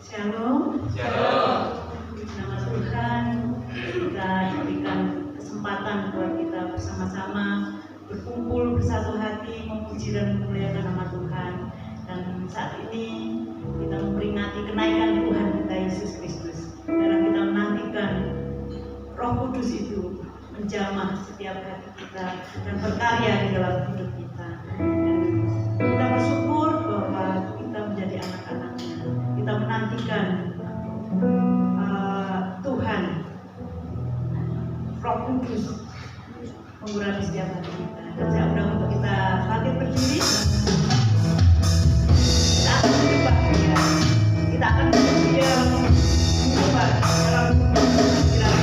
Shalom. Shalom. Nama Tuhan, kita diberikan kesempatan buat kita bersama-sama berkumpul bersatu hati memuji dan memuliakan nama Tuhan. Dan saat ini kita memperingati kenaikan Tuhan kita Yesus Kristus. Dan kita menantikan Roh Kudus itu menjamah setiap hati kita dan berkarya di dalam hidup kita. Dan kita bersyukur bahwa kita menjadi anak-anaknya. Kita menantikan Tuhan, Roh Kudus mengurapi setiap hati kita. Dan saya undang untuk kita bangkit berdiri. Kita akan menyembah Dia. Kita akan Dia menyembah dalam pikiran.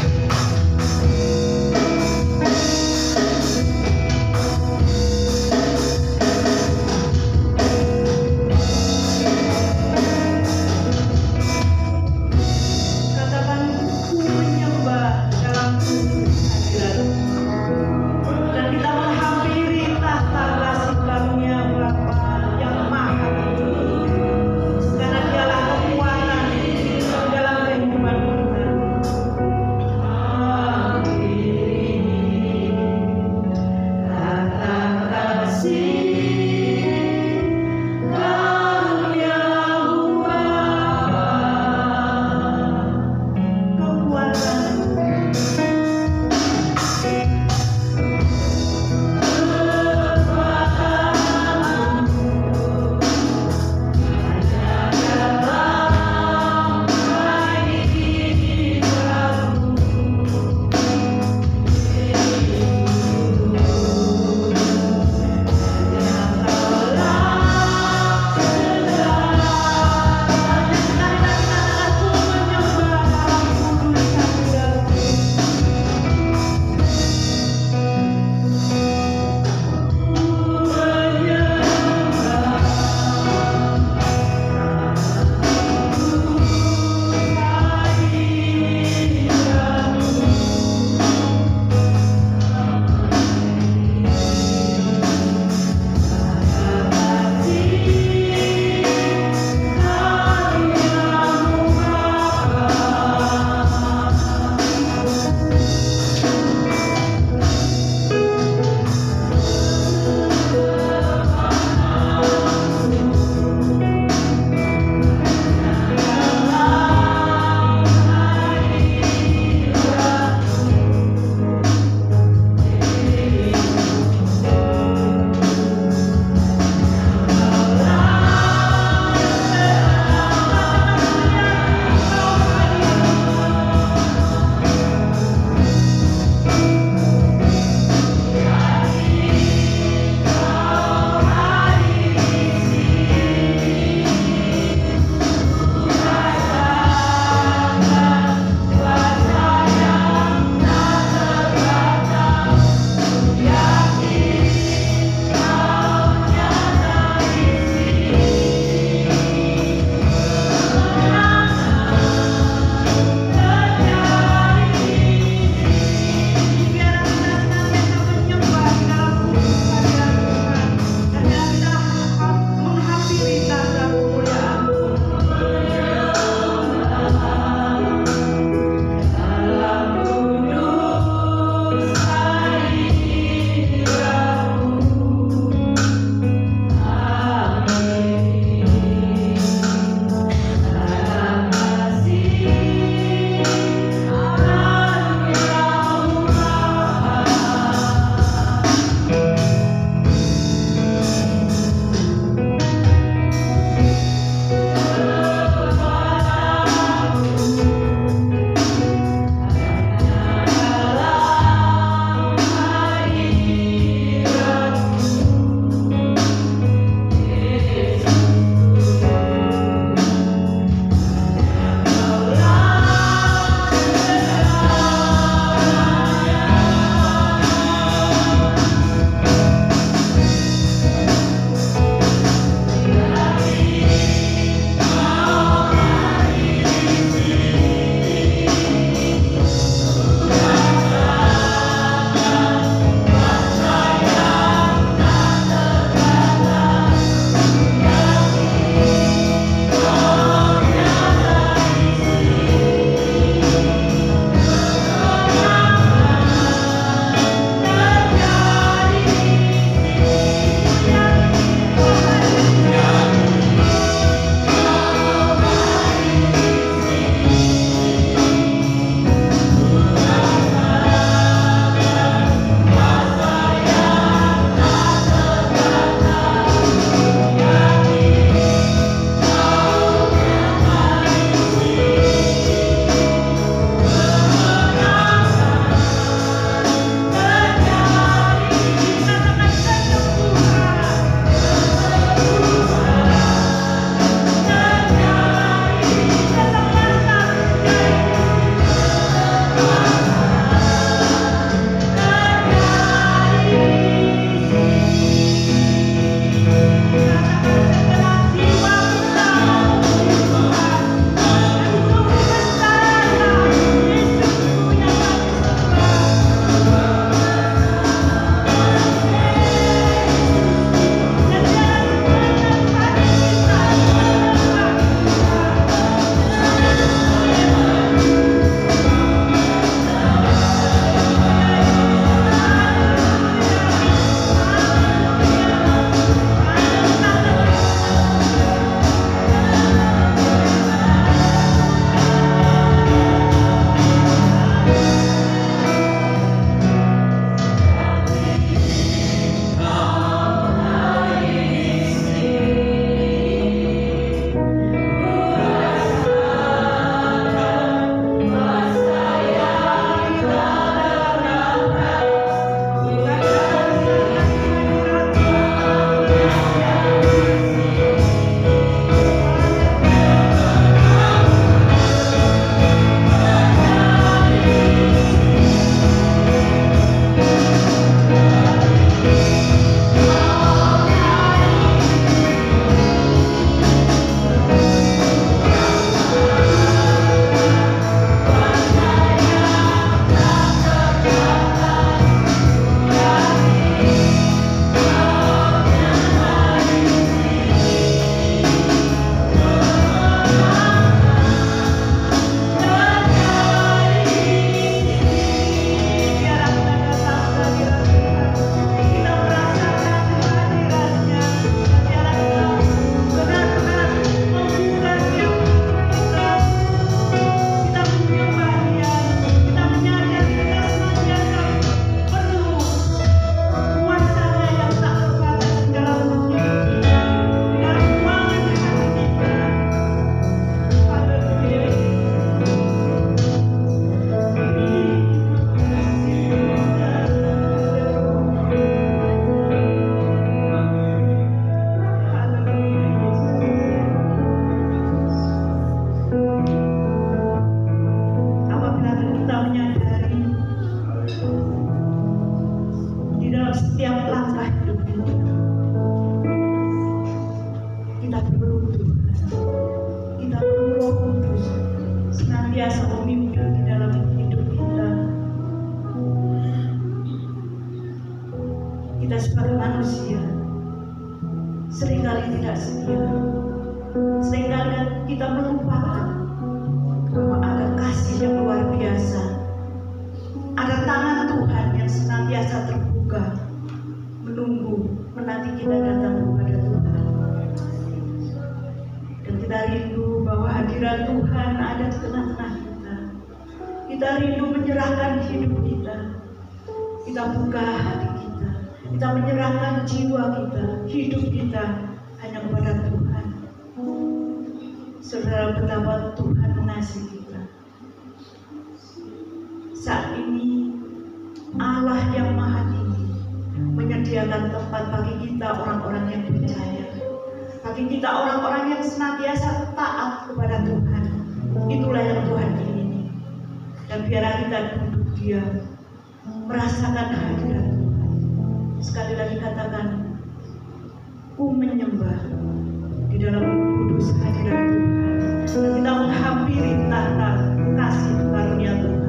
Dan kita menghampiri tahta kasih karunia Bapa. seringkali tidak setia. Seringkali kita melupakan bahwa ada kasih yang luar biasa, ada tangan Tuhan yang senantiasa terbuka, menunggu, menanti kita datang kepada Tuhan. Dan kita rindu bahwa hadirat Tuhan ada di tengah-tengah kita. Kita rindu menyerahkan hidup kita. Kita buka hati kita. Kita menyerahkan jiwa kita, hidup kita hanya kepada Tuhan. Saudara, betapa Tuhan mengasihi kita. Saat ini Allah yang Maha Tinggi menyediakan tempat bagi kita orang-orang yang percaya, bagi kita orang-orang yang senantiasa taat kepada Tuhan. Itulah yang Tuhan ingini. Dan biarlah kita duduk diam, merasakan hadirat Tuhan. Sekali lagi katakan, ku menyembah di dalam kudus hadirat Tuhan. Dan kita menghampiri tahta kasih karunia Tuhan.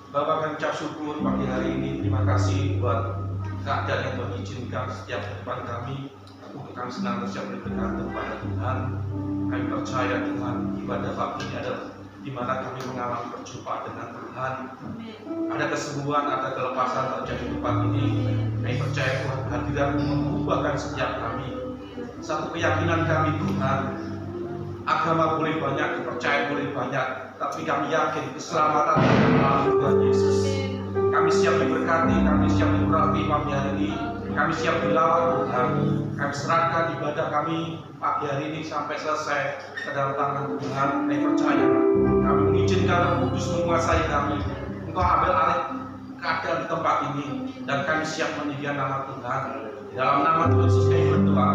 Bapak kami ucap syukur pagi hari ini. Terima kasih buat keadaan yang Tuhan izinkan setiap depan kami, untuk kami senang siap berdekat kepada Tuhan. Kami percaya Tuhan, ibadah pagi ini adalah di mana kami mengalami perjumpaan dengan Tuhan. Ada kesembuhan, ada kelepasan terjadi di tempat ini. Kami percaya Tuhan hadirat-Mu mengubahkan setiap kami. Satu keyakinan kami Tuhan, agama boleh banyak, kepercayaan boleh banyak, tapi kami yakin keselamatan akan melalui Tuhan Yesus. Kami siap diberkati, kami siap diurapi pagi hari ini, kami siap dilawat Tuhan. Kami serahkan ibadah kami pagi hari ini sampai selesai ke dalam tangan Tuhan. Kami percaya, kami mengizinkan Roh Kudus menguasai kami. Engkau ambil alih keadaan di tempat ini, dan kami siap meninggikan nama Tuhan. Dalam nama Tuhan Yesus kami berdoa.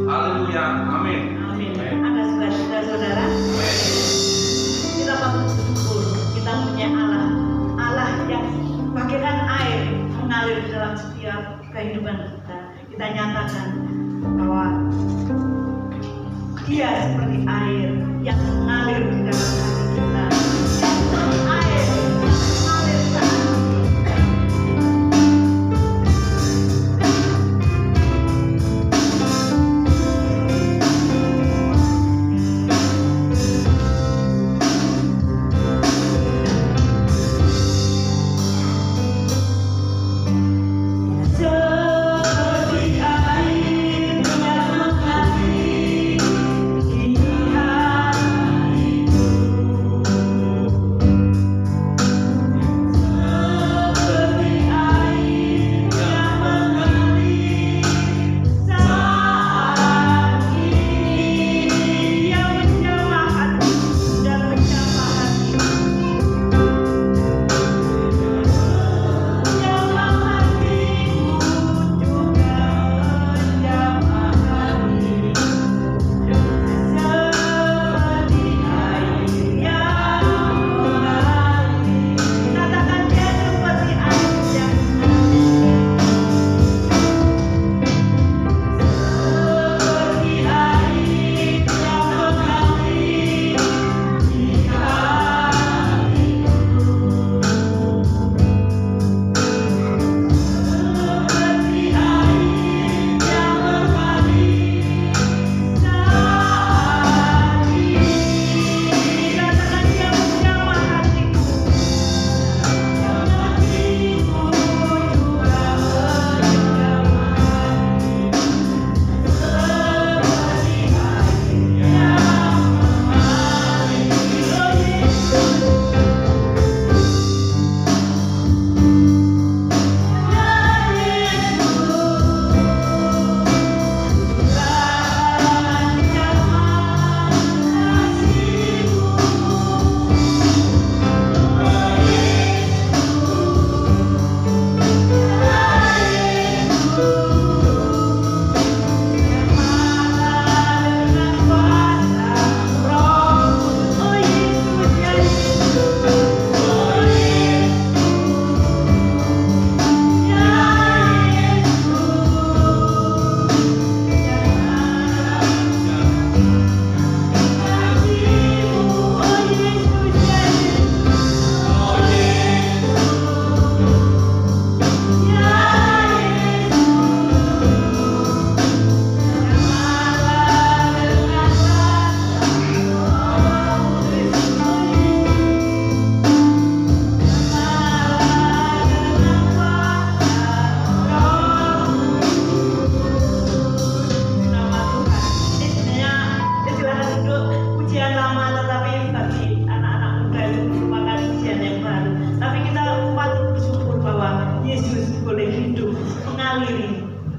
Haleluya. Amin. Amin. Ada saudara-saudara, kita patut bersyukur. Kita punya Allah yang bagaikan air mengalir di dalam setiap kehidupan kita. Kita nyatakan bahwa Dia seperti air yang mengalir di dalam hati kita. Seperti air yang mengalir ke hati.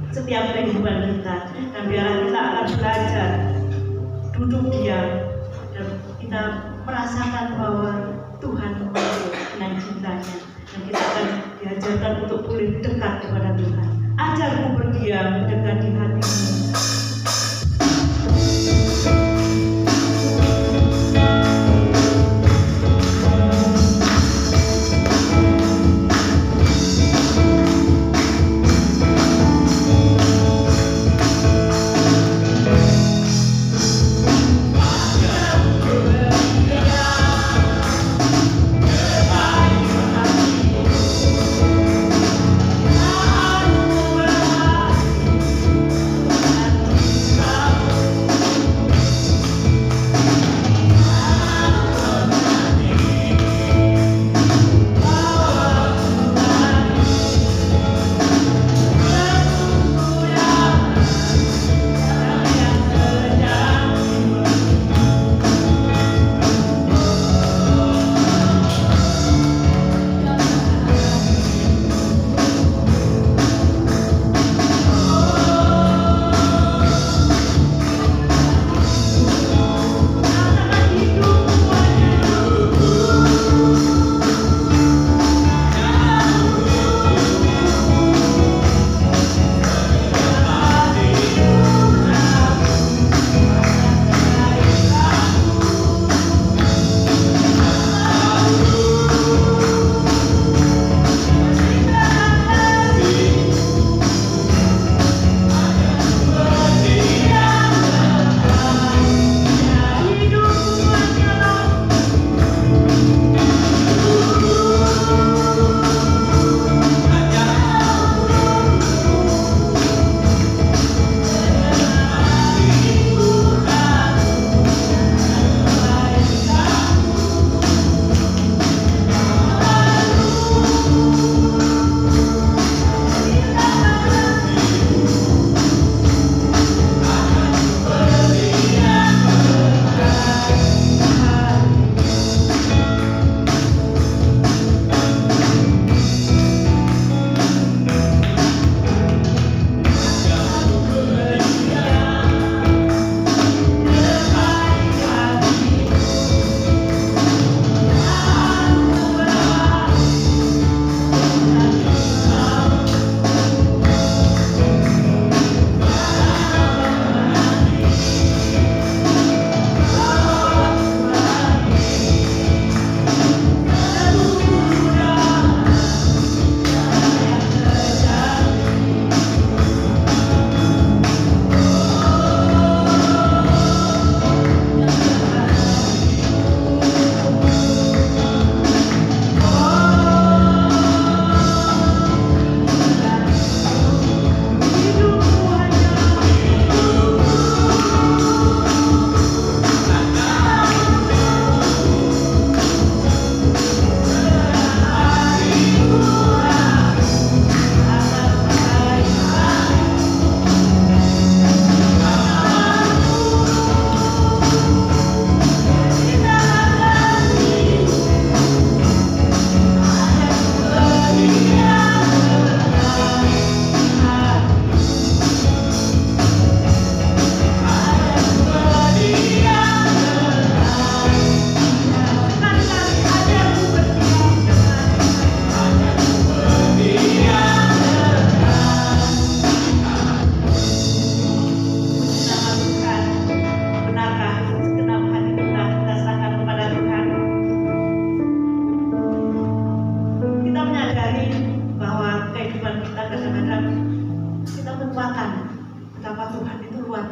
Setiap kehidupan kita, dan biarlah kita akan belajar duduk diam dan kita merasakan bahwa Tuhan mengatur dengan cintanya, dan kita akan diajarkan untuk boleh dekat kepada Tuhan. Ajarku berdiam dekat di hatimu.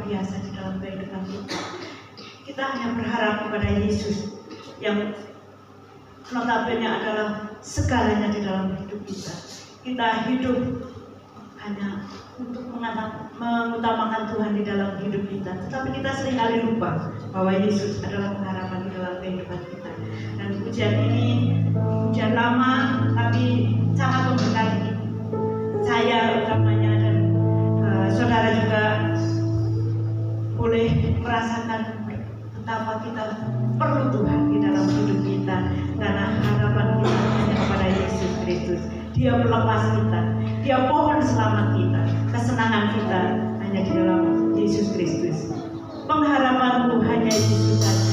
biasa di dalam kehidupan kita. Kita hanya berharap kepada Yesus yang notabene adalah segalanya di dalam hidup kita. Kita hidup hanya untuk mengutamakan Tuhan di dalam hidup kita, tetapi kita seringkali lupa bahwa Yesus adalah pengharapan di dalam kehidupan kita. Dan pujian ini pujian lama tapi sangat memberkati saya utamanya, dan saudara juga boleh merasakan betapa kita perlu Tuhan di dalam hidup kita, karena harapan kita hanya kepada Yesus Kristus. Dia melepas kita, Dia pohon selamat kita, kesenangan kita hanya di dalam Yesus Kristus. Pengharapanku hanya Yesus saja.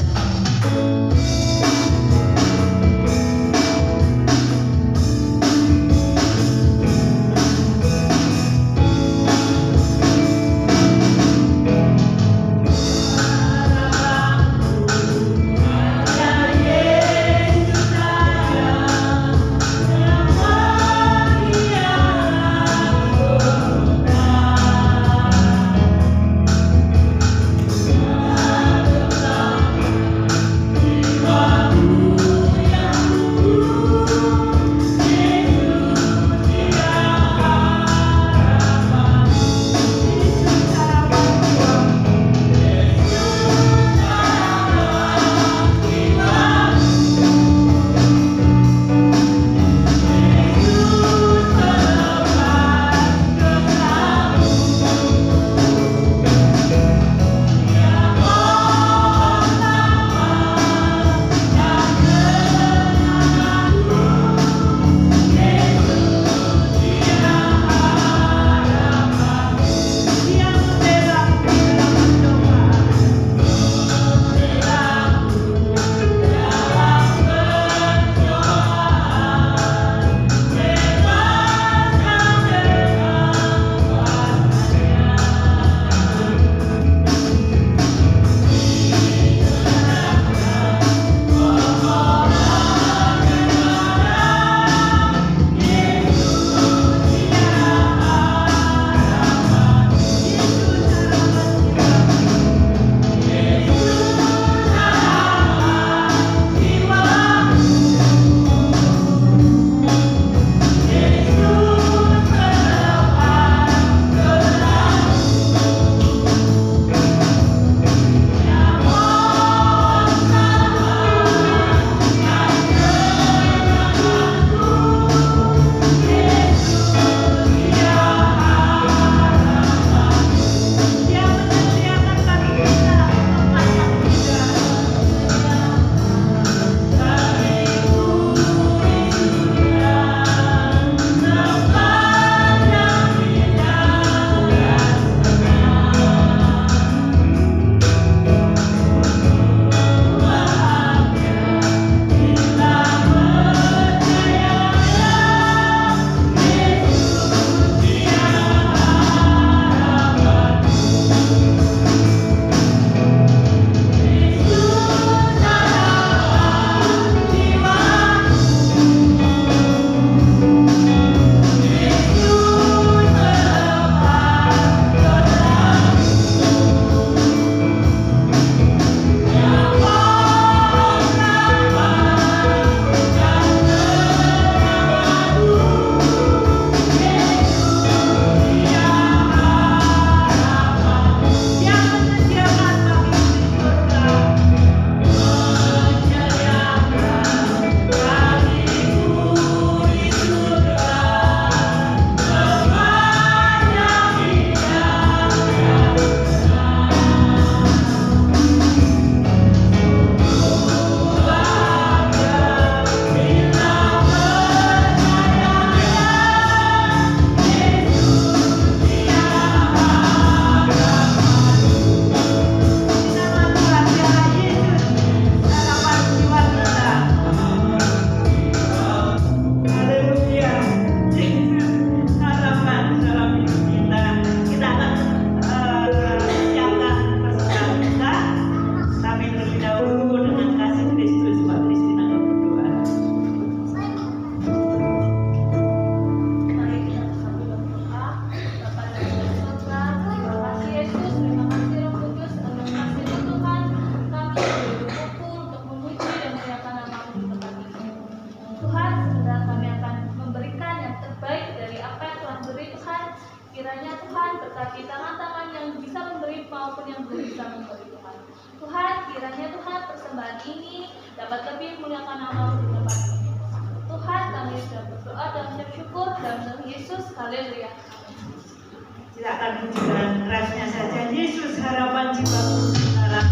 bisa mengikuti Tuhan. Tuhan, kiranya Tuhan persembahan ini dapat lebih memuliakan nama-Mu di tempat ini. Tuhan, kami sudah berdoa dan mengucap syukur dalam nama Yesus. Haleluya. Silakan pujikan kerasnya saja. Yesus harapan jiwaku sekarang.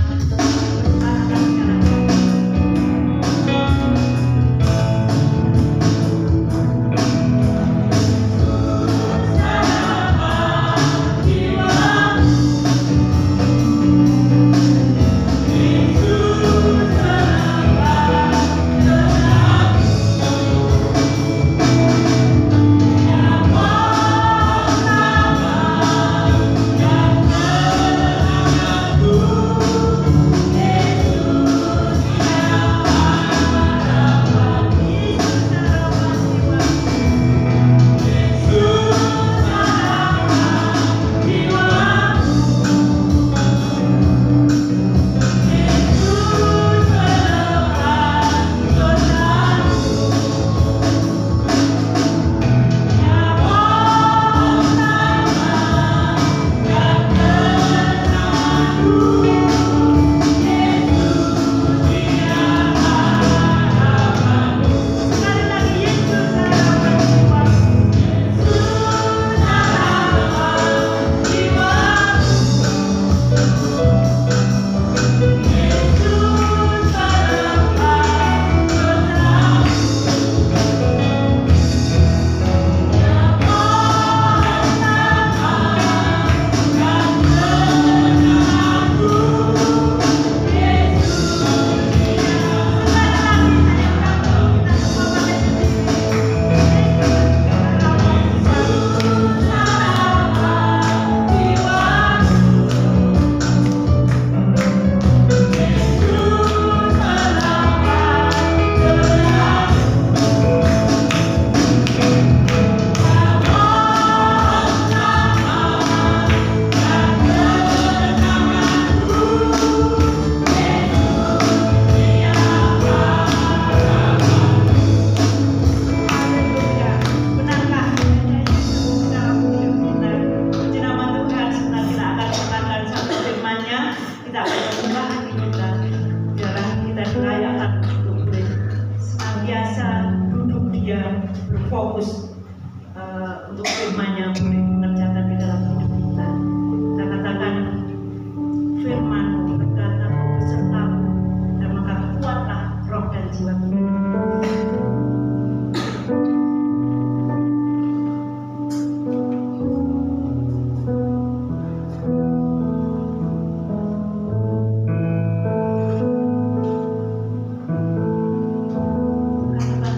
Fokus untuk firman-Nya boleh mengerjakan di dalam hidup kita. Kita katakan firman berkata besertamu dan maka kuatlah roh dan jiwa kita. Kata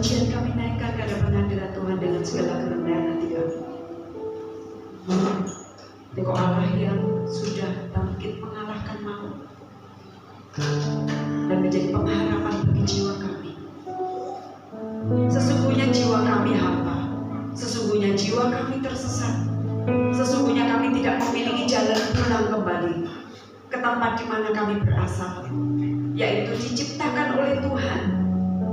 pujian kami naikkan ke hadapan hadirat Tuhan dengan segala kerendahan hati kami. Engkau Allah yang sudah bangkit mengalahkan maut dan menjadi pengharapan bagi jiwa kami. Sesungguhnya jiwa kami hamba, sesungguhnya jiwa kami tersesat, sesungguhnya kami tidak memiliki jalan pulang kembali ke tempat di mana kami berasal, yaitu diciptakan oleh Tuhan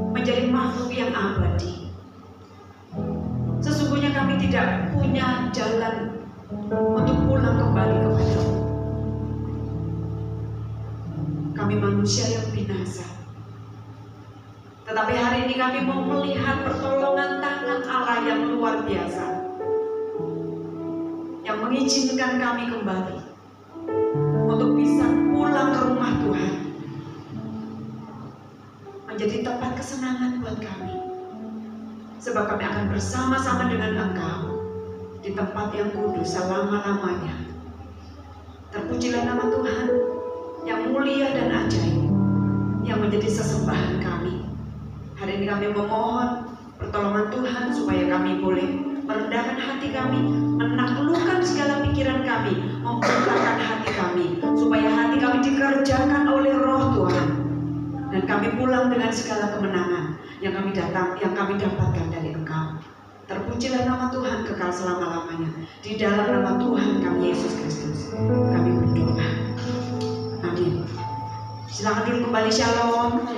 menjadi makhluk yang abadi. Sesungguhnya kami tidak punya jalan untuk pulang kembali kepada-Mu. Kami manusia yang binasa, tetapi hari ini kami mau melihat pertolongan tangan Allah yang luar biasa, yang mengizinkan kami kembali untuk bisa pulang ke rumah Tuhan, menjadi tempat kesenangan buat kami, sebab kami akan bersama-sama dengan Engkau di tempat yang kudus selama-lamanya. Terpujilah nama Tuhan yang mulia dan ajaib, yang menjadi sesembahan kami. Hari ini kami memohon pertolongan Tuhan supaya kami boleh merendahkan hati kami, menaklukkan segala pikiran kami, membukakan hati kami, supaya hati kami dikerjakan oleh Roh Tuhan, dan kami pulang dengan segala kemenangan yang kami dapatkan dari Engkau. Terpujilah nama Tuhan kekal selama-lamanya. Di dalam nama Tuhan kami Yesus Kristus kami berdoa. Amin. Silakan dulu kembali. Shalom.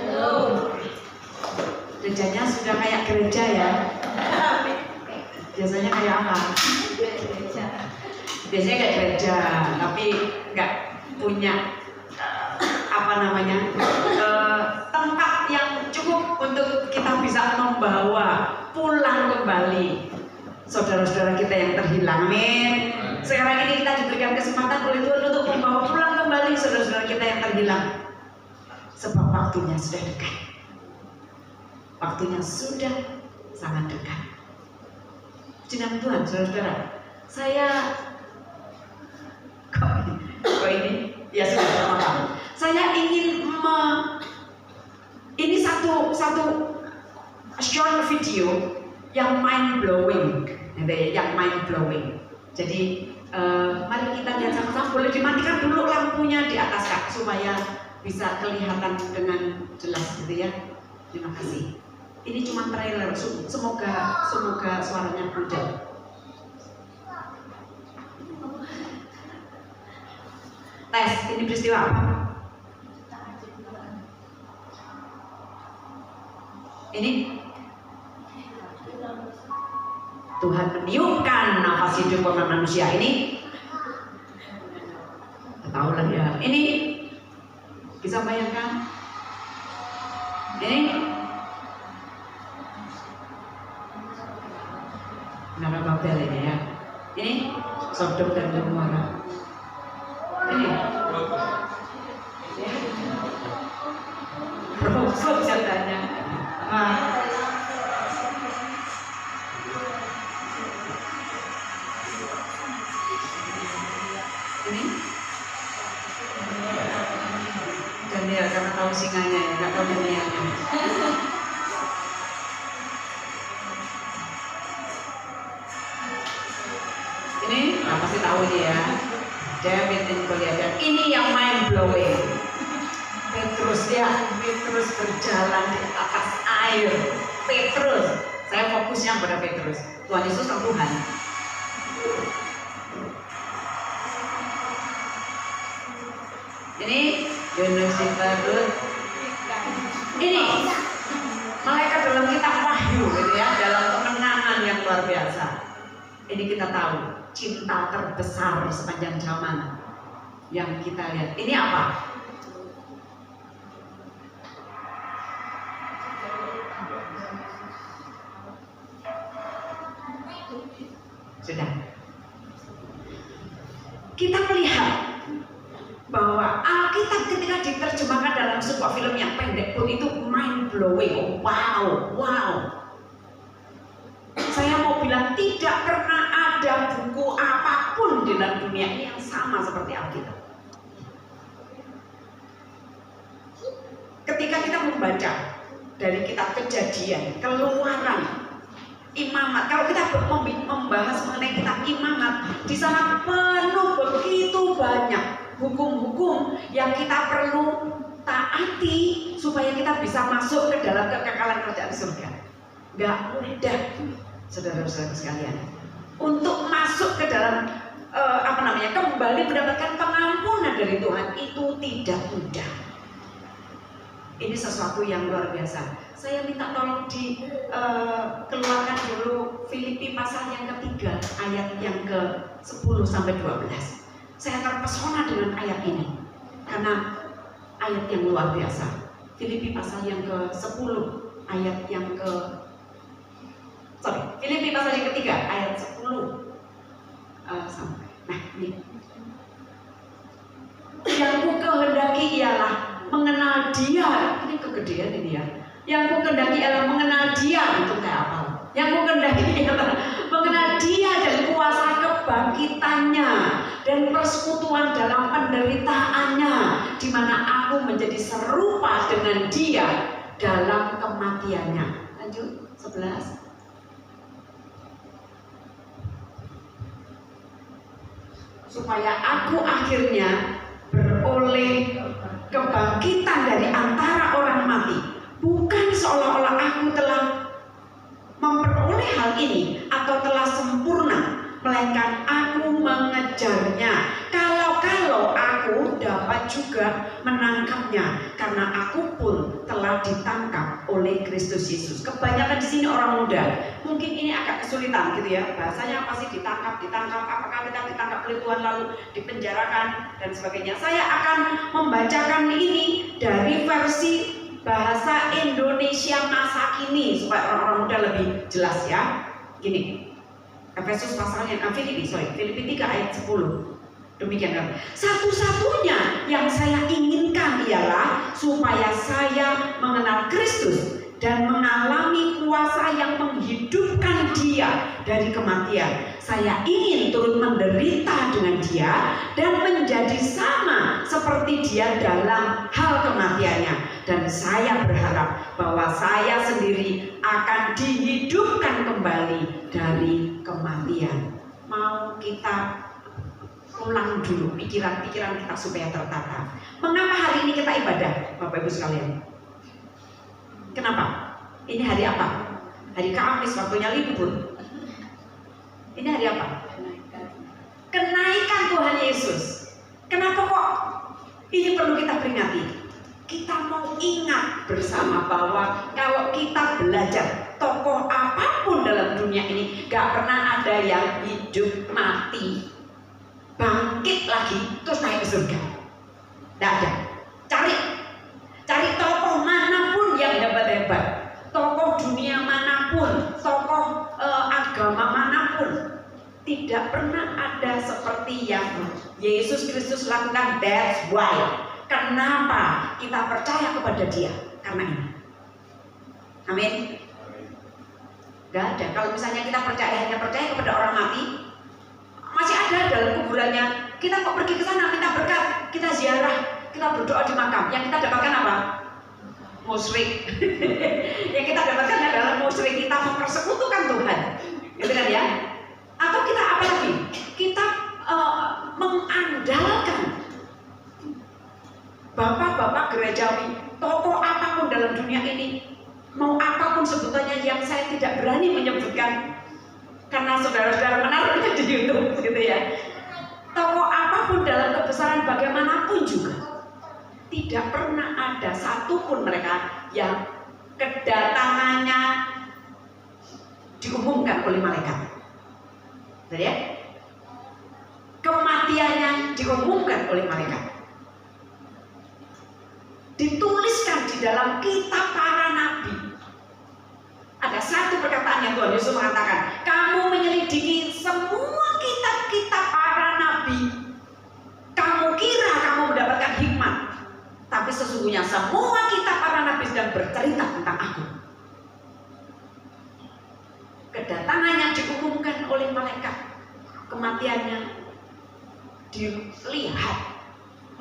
Gerejanya sudah kayak gereja ya. Biasanya kayak apa? Biasanya kayak gereja, tapi nggak punya tempat yang cukup untuk kita bisa membawa pulang kembali saudara-saudara kita yang terhilang. Amin. Sekarang ini kita diberikan kesempatan oleh Tuhan untuk membawa pulang kembali saudara-saudara kita yang terhilang, sebab waktunya sudah dekat. Waktunya sudah sangat dekat. Puji Tuhan, saudara-saudara. Saya kok ini ya sudah apa? Saya ingin ini satu short video yang mind blowing, Jadi mari kita lihat sama-sama. Boleh dimatikan dulu lampunya di atas Kak, supaya bisa kelihatan dengan jelas gitu ya. Terima kasih. Ini cuma trailer, semoga suaranya mudah. Tes, ini peristiwa apa? Ini Tuhan meniupkan nafas hidup kepada manusia ini. Tahu lah ya. Ini bisa bayangkan? Ini Menara Babel ini ya. Ini Sodom dan Gomora. Ini Rosok jatanya. Ini Daniel, karena tahu singanya ya, nggak tahu Danielnya. Ini pasti tahu dia ya. David dan Goliat. Ini yang mind blowing. Petrus berjalan di atas air. Petrus, saya fokusnya pada Petrus. Tuhan Yesus kan Tuhan. Ini Yunus Petrus. Ini malaikat dalam kitab Wahyu gitu ya, dalam kemenangan yang luar biasa. Ini kita tahu cinta terbesar sepanjang zaman yang kita lihat. Ini apa? Sudah. Kita melihat bahwa Alkitab ketika diterjemahkan dalam sebuah film yang pendek pun itu mind blowing. Wow. Saya mau bilang tidak pernah ada buku apapun di dalam dunia ini yang sama seperti Alkitab. Ketika kita membaca dari kitab Kejadian, Keluaran, Imamat. Kalau kita membahas mengenai kitab Imamat, di sana penuh begitu banyak hukum-hukum yang kita perlu taati supaya kita bisa masuk ke dalam kekekalan kerajaan surga. Gak mudah, saudara-saudara sekalian, untuk masuk ke dalam kembali mendapatkan pengampunan dari Tuhan itu tidak mudah. Ini sesuatu yang luar biasa. Saya minta tolong dikeluarkan dulu Filipi pasal yang ketiga ayat yang ke-10 sampai 12. Saya terpesona dengan ayat ini karena ayat yang luar biasa. Filipi pasal yang ke-10 ayat yang Filipi pasal yang ketiga ayat 10 sampai. Nah, ini yang ku kehendaki ialah mengenal Dia. Ini kegedean ini ya. Yang ku kehendaki ialah mengenal Dia, itu kayak apa? Yang ku kehendaki ialah mengenal Dia dan kuasa kebangkitannya dan persekutuan dalam penderitaannya, di mana aku menjadi serupa dengan Dia dalam kematiannya. Lanjut 11. Supaya aku akhirnya beroleh kebangkitan dari antara orang mati. Bukan seolah-olah aku telah memperoleh hal ini atau telah sempurna, melainkan aku mengejarnya. Kalau aku dapat juga menangkapnya, karena aku pun telah ditangkap oleh Kristus Yesus. Kebanyakan di sini orang muda, mungkin ini agak kesulitan gitu ya. Bahasanya apa sih ditangkap? Apakah kita ditangkap oleh Tuhan lalu dipenjarakan dan sebagainya? Saya akan membacakan ini dari versi bahasa Indonesia masa kini supaya orang-orang muda lebih jelas ya. Gini, Efesus pasalnya Filipi 3 ayat 10. Demikian kan. Satu-satunya yang saya inginkan ialah supaya saya mengenal Kristus dan mengalami kuasa yang menghidupkan Dia dari kematian. Saya ingin turut menderita dengan Dia dan menjadi sama seperti Dia dalam hal kematiannya. Dan saya berharap bahwa saya sendiri akan dihidupkan kembali dari kematian. Mau kita ulang dulu pikiran-pikiran kita supaya tertata. Mengapa hari ini kita ibadah, Bapak Ibu sekalian? Kenapa? Ini hari apa? Hari Kamis, waktunya libur. Ini hari apa? Kenaikan Tuhan Yesus. Kenapa kok ini perlu kita peringati? Kita mau ingat bersama bahwa kalau kita belajar, tokoh apapun dalam dunia ini gak pernah ada yang hidup mati, bangkit lagi terus naik ke surga. Tidak ada. Cari tokoh manapun yang hebat-hebat, tokoh dunia manapun, tokoh agama manapun, tidak pernah ada seperti yang Yesus Kristus lakukan. That's why. Kenapa kita percaya kepada Dia? Karena ini. Amin. Gak ada. Kalau misalnya kita hanya percaya kepada orang mati, masih ada dalam kuburannya, kita kok pergi ke sana minta berkat, kita ziarah, kita berdoa di makam, yang kita dapatkan apa? Musyrik. Yang kita dapatkan adalah musyrik, kita mempersekutukan Tuhan, gitu kan ya? Atau kita apa lagi? Kita mengandalkan bapak-bapak gerejawi, tokoh apapun dalam dunia ini, mau apapun sebutannya yang saya tidak berani menyebutkan, karena saudara-saudara menaruhnya di YouTube gitu ya. Tokoh apapun dalam kebesaran bagaimanapun juga, tidak pernah ada satupun mereka yang kedatangannya diumumkan oleh malaikat. Jadi ya, kematiannya diumumkan oleh malaikat. Dituliskan di dalam kitab para nabi. Ada satu perkataan yang Tuhan Yesus mengatakan, kamu menyelidiki semua kitab-kitab para nabi, kamu kira kamu mendapatkan hikmat, tapi sesungguhnya semua kitab para nabi sedang bercerita tentang aku. Kedatangannya diumumkan oleh malaikat, kematiannya dilihat,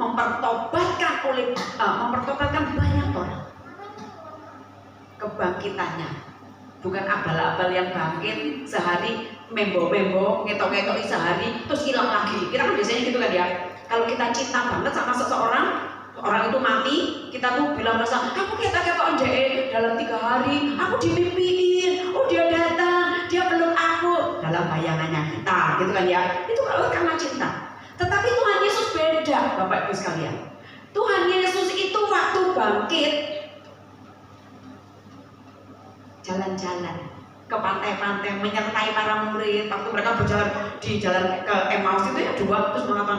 mempertobatkan banyak orang. kebangkitannya. Bukan abal-abal yang bangkit sehari membo-membo, ngetok-ngetok sehari terus hilang lagi. Kita kan biasanya gitu kan ya. Kalau kita cinta banget sama seseorang, orang itu mati, kita tuh bilang rasa, aku ketok-ketok dalam 3 hari, aku dimimpiin, oh dia datang, dia peluk aku, dalam bayangannya kita, gitu kan ya. Itu kalau karena cinta. Tetapi Tuhan Yesus beda, Bapak Ibu sekalian. Tuhan Yesus itu waktu bangkit jalan-jalan ke pantai-pantai, menyertai para murid. Waktu mereka berjalan di jalan ke Emmaus itu ya 2, terus mengatakan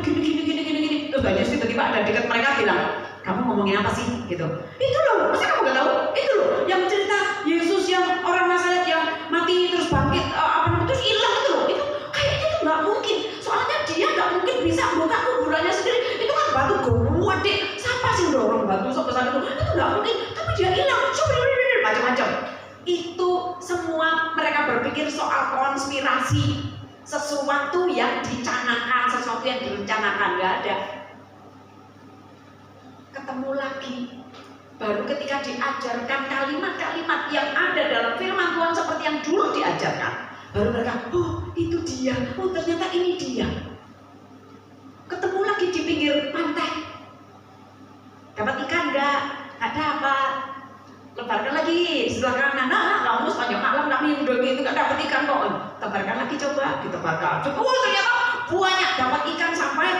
gini. Terus Yesus tiba-tiba ada dekat mereka bilang, kamu ngomongin apa sih? Gitu. Itu loh, masa kamu gak tahu? Itu loh, yang cerita Yesus yang orang Nazaret yang mati terus bangkit, terus hilang itu loh. Itu kayaknya itu nggak mungkin. Soalnya dia nggak mungkin bisa buka kuburannya sendiri. Itu kan batu gede. Siapa sih dorong batu sebesar itu? Itu nggak mungkin. Tapi dia hilang, macam-macam. Itu semua mereka berpikir soal konspirasi, sesuatu yang dicanangkan, sesuatu yang direncanakan. Nggak ada. Ketemu lagi, baru ketika diajarkan kalimat-kalimat yang ada dalam firman Tuhan seperti yang dulu diajarkan, baru mereka, oh itu dia, oh ternyata ini dia. Ketemu lagi di pinggir pantai, dapat ikan nggak dapat, lebarkan lagi di sebelah kanan, kamu sepanjang malam kami udah gitu nggak dapat ikan kok, tebarkan lagi coba, ditebarkan, oh ternyata banyak, dapat ikan sampai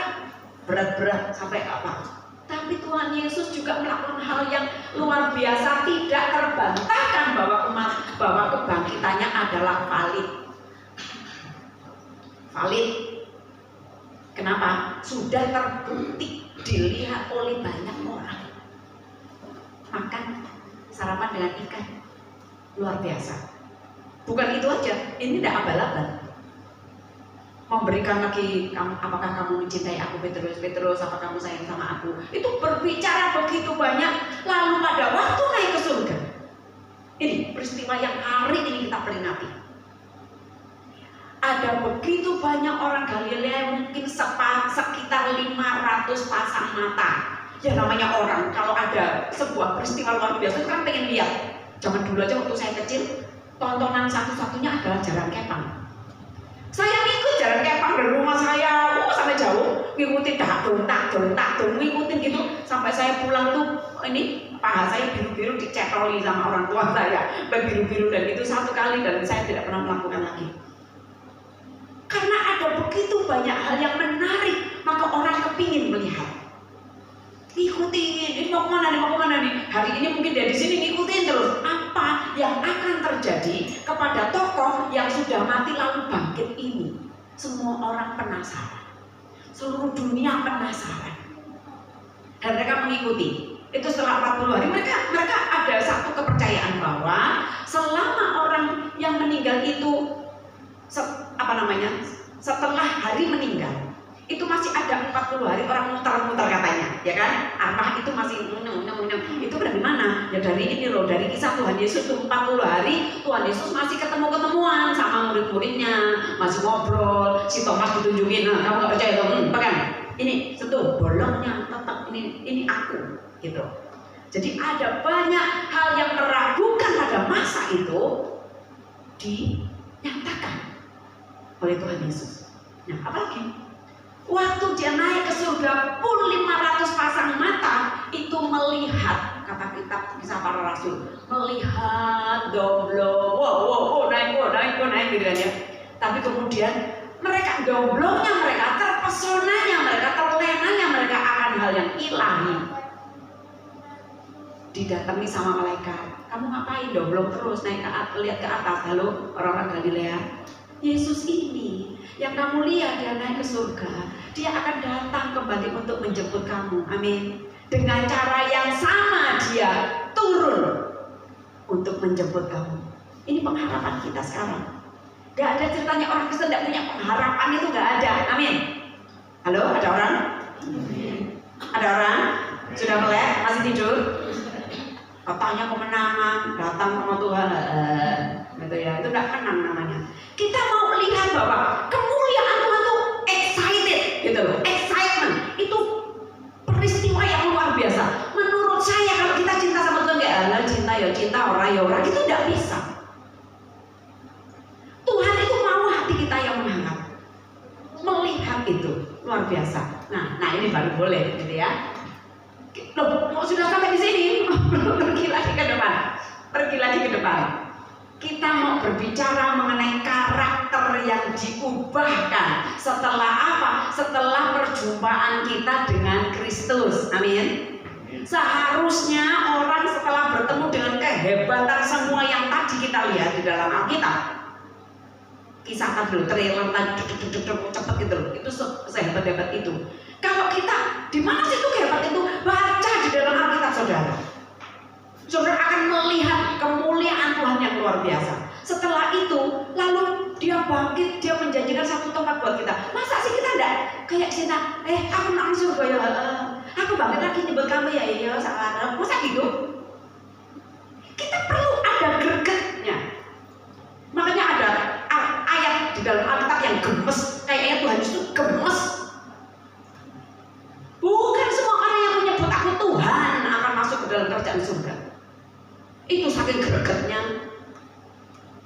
berat-berat sampai apa. Tapi Tuhan Yesus juga melakukan hal yang luar biasa, tidak terbantahkan bahwa kebangkitannya adalah valid. Kenapa? Sudah terbukti, dilihat oleh banyak orang. Makan sarapan dengan ikan, luar biasa. Bukan itu aja, ini tidak abal-abal. Memberikan lagi, apakah kamu mencintai aku Petrus, apa kamu sayang sama aku? Itu berbicara begitu banyak, lalu pada waktu naik ke surga. Ini peristiwa yang hari ini kita peringati. Ada begitu banyak orang Galilea, mungkin sekitar 500 pasang mata. Ya namanya orang, kalau ada sebuah peristiwa luar biasa, itu kan pengen lihat. Zaman dulu aja waktu saya kecil, tontonan satu-satunya adalah Jaran Kepang. Saya ngikut Jaran Kepang dari rumah saya, sampai jauh, ngikutin tak ngikutin gitu, sampai saya pulang tuh, ini paha saya biru-biru dicetoli sama orang tua saya, biru-biru dan itu 1 kali dan saya tidak pernah melakukan lagi. Karena ada begitu banyak hal yang menarik, maka orang kepingin melihat. Ikutin, ini mau kemana nih? Hari ini mungkin dari sini ngikutin terus. Apa yang akan terjadi kepada tokoh yang sudah mati lalu bangkit ini? Semua orang penasaran, seluruh dunia penasaran, dan mereka mengikuti. Itu setelah 40 hari mereka ada satu kepercayaan bahwa selama orang yang meninggal itu setelah hari meninggal itu masih ada 40 hari orang muter-muter katanya, ya kan? Arwah itu masih itu dari mana? Ya dari ini loh, dari kisah Tuhan Yesus itu 40 hari Tuhan Yesus masih ketemu-ketemuan sama murid-muridnya, masih ngobrol. Si Thomas ditunjukin, kamu nggak percaya dong? Pegang, ini sentuh bolongnya, tetap ini aku, gitu. Jadi ada banyak hal yang meragukan pada masa itu dinyatakan oleh Tuhan Yesus. Nah, apalagi? Waktu dia naik ke surga pun 500 pasang mata itu melihat, kata kitab Kisah Para Rasul, melihat domblong, naik gitu kan ya. Tapi kemudian mereka domblongnya, mereka terpesonanya, mereka terlenanya, mereka akan hal yang ilahi. Didatangi sama malaikat, kamu ngapain domblong terus naik ke atas, lihat ke atas? Halo orang-orang Galilea, Yesus ini yang kamu lihat dia naik ke surga, dia akan datang kembali untuk menjemput kamu. Amin. Dengan cara yang sama dia turun untuk menjemput kamu. Ini pengharapan kita sekarang. Gak ada ceritanya orang Kristen tidak punya pengharapan, itu gak ada. Amin. Halo, ada orang? Ada orang? Sudah melek? Masih tidur? Katanya kemenangan, datang sama Tuhan, gitu ya. Itu gak menang namanya. Kita mau lihat bahwa kemuliaan Tuhan itu excited, gitu loh. Excitement itu peristiwa yang luar biasa. Menurut saya kalau kita cinta sama Tuhan, cinta ya cinta, luar biasa. Nah ini baru boleh gitu ya. Loh, sudah sampai di sini, pergi lagi ke depan. Pergi lagi ke depan. Kita mau berbicara mengenai karakter yang diubahkan setelah apa? Setelah perjumpaan kita dengan Kristus. Amin. Seharusnya orang setelah bertemu dengan kehebatan semua yang tadi kita lihat di dalam Alkitab, kisah tadi trailer tadi cepet gitu loh, itu sehebat-hebat itu. Kalau kita di mana sih itu kehebat itu? Baca di dalam Alkitab, saudara. Saudara akan melihat kemuliaan Tuhan yang luar biasa. Setelah itu, lalu dia bangkit, dia menjanjikan satu tempat buat kita. Masa sih kita enggak kayak Sinta, aku nak surga ya, aku bangkit lagi nyebut kamu ya, iya, salah. Masa gitu? Kita perlu ada gregetnya. Makanya ada ayat di dalam Alkitab yang gemes, kayaknya Tuhan itu gemes. Bukan semua orang yang menyebut aku Tuhan akan masuk ke dalam kerajaan surga. Itu saking gregetnya.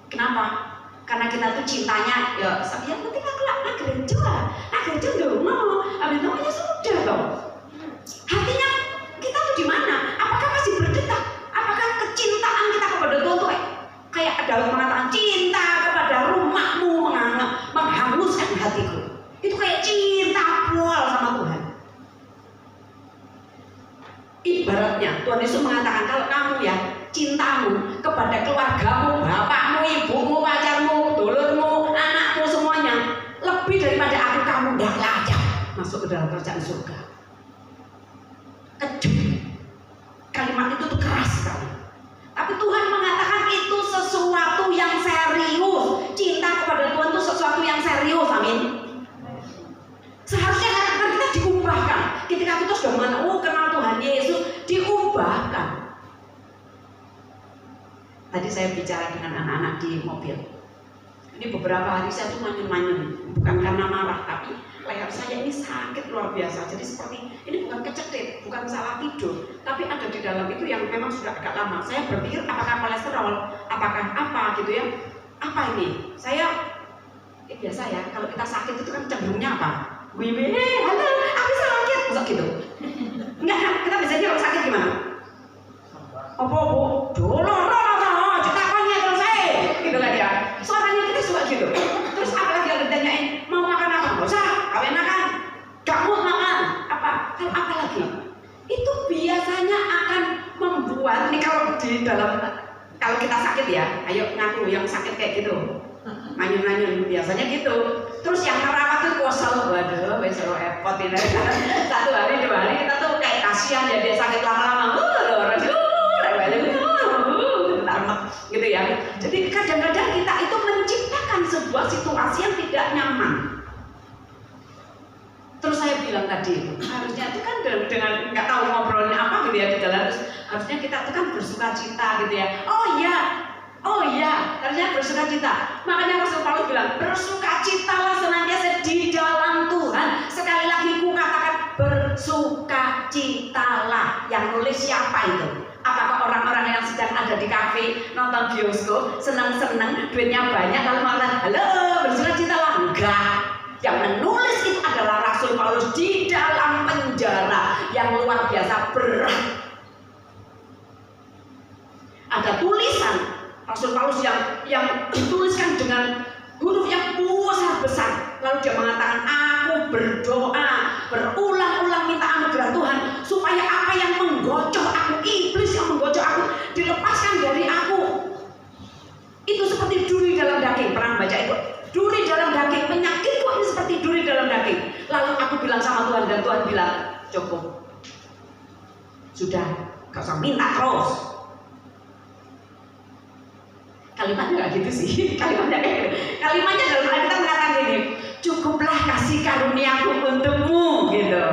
Kenapa? Karena kita tuh cintanya ya yang penting aku lah gereja dong, habis itu ya sudah dong. Hatinya kita tuh di mana? Apakah masih berdetak? Apakah kecintaan kita kepada Tuhan tuh kayak Daud mengatakan cinta kepada rumahmu menghanguskan hatiku. Itu kayak cinta pol sama Tuhan. Ibaratnya Tuhan Yesus mengatakan kalau kamu ya cintamu kepada keluargamu, bapakmu, ibumu, pacarmu, dulurmu, anakmu semuanya lebih daripada aku, kamu tidak layak masuk ke dalam kerajaan surga. Kejut. Kalimat itu tuh keras sekali. Tapi Tuhan mengatakan itu sesuatu yang serius. Cinta kepada Tuhan itu sesuatu yang serius. Amin. Seharusnya karakter kita diubahkan. Ketika kita sudah mengenal, kenal Tuhan Yesus, diubahkan. Tadi saya bicara dengan anak-anak di mobil. Ini beberapa hari saya tuh manyun-manyun, bukan karena marah, tapi leher saya ini sakit luar biasa. Jadi seperti ini bukan kecetit, bukan salah tidur, tapi ada di dalam itu yang memang sudah agak lama. Saya berpikir apakah kolesterol, apakah apa gitu ya? Apa ini? Saya biasa ya, kalau kita sakit itu kan cenderungnya apa? Wiwi, halo, aku sakit, masa gitu? Enggak, kita biasanya kalau sakit gimana? Apa gitu kan ya, suaranya kita suka gitu. Terus apalagi yang ditanyain mau makan apa, nggak usah, kau enakan, gak mau makan apa, kalau apa lagi, itu biasanya akan membuat nih kalau di dalam, kalau kita sakit ya, ayo ngaku yang sakit kayak gitu, manyun-manyun biasanya gitu. Terus yang merawat tuh kosong, waduh, besok repot ini. 1 hari 2 hari kita tuh kayak kasihan ya dia sakit lama-lama, gitu ya. Jadi kadang-kadang kita itu menciptakan sebuah situasi yang tidak nyaman. Terus saya bilang tadi, harusnya itu kan dengan nggak tahu ngobrolnya apa gitu ya di dalam, terus harusnya kita itu kan bersuka cita gitu ya. Oh iya, harusnya bersuka cita. Makanya Rasul Paulus bilang, bersukacitalah senantiasa di dalam Tuhan. Sekali lagi ku katakan bersukacitalah. Yang nulis siapa itu? Apakah orang-orang yang sedang ada di kafe, nonton bioskop, senang-senang, duitnya banyak, lalu mengatakan, halo, bersukacitalah? Enggak. Yang menulis itu adalah Rasul Paulus di dalam penjara yang luar biasa berat. Ada tulisan Rasul Paulus yang dituliskan dengan huruf yang besar. Lalu dia mengatakan, aku berdoa berulang-ulang minta anugerah Tuhan supaya apa yang menggocok aku, iblis yang menggocok aku, dilepaskan dari aku. Itu seperti duri dalam daging. Pernah baca itu? Duri dalam daging, penyakitku ini seperti duri dalam daging. Lalu aku bilang sama Tuhan, dan Tuhan bilang, cukup, sudah, gak usah minta terus. Kalimatnya nggak gitu sih, kalimatnya dalam Alkitab mengatakan gini, cukuplah kasih karuniaku untukmu, gitu.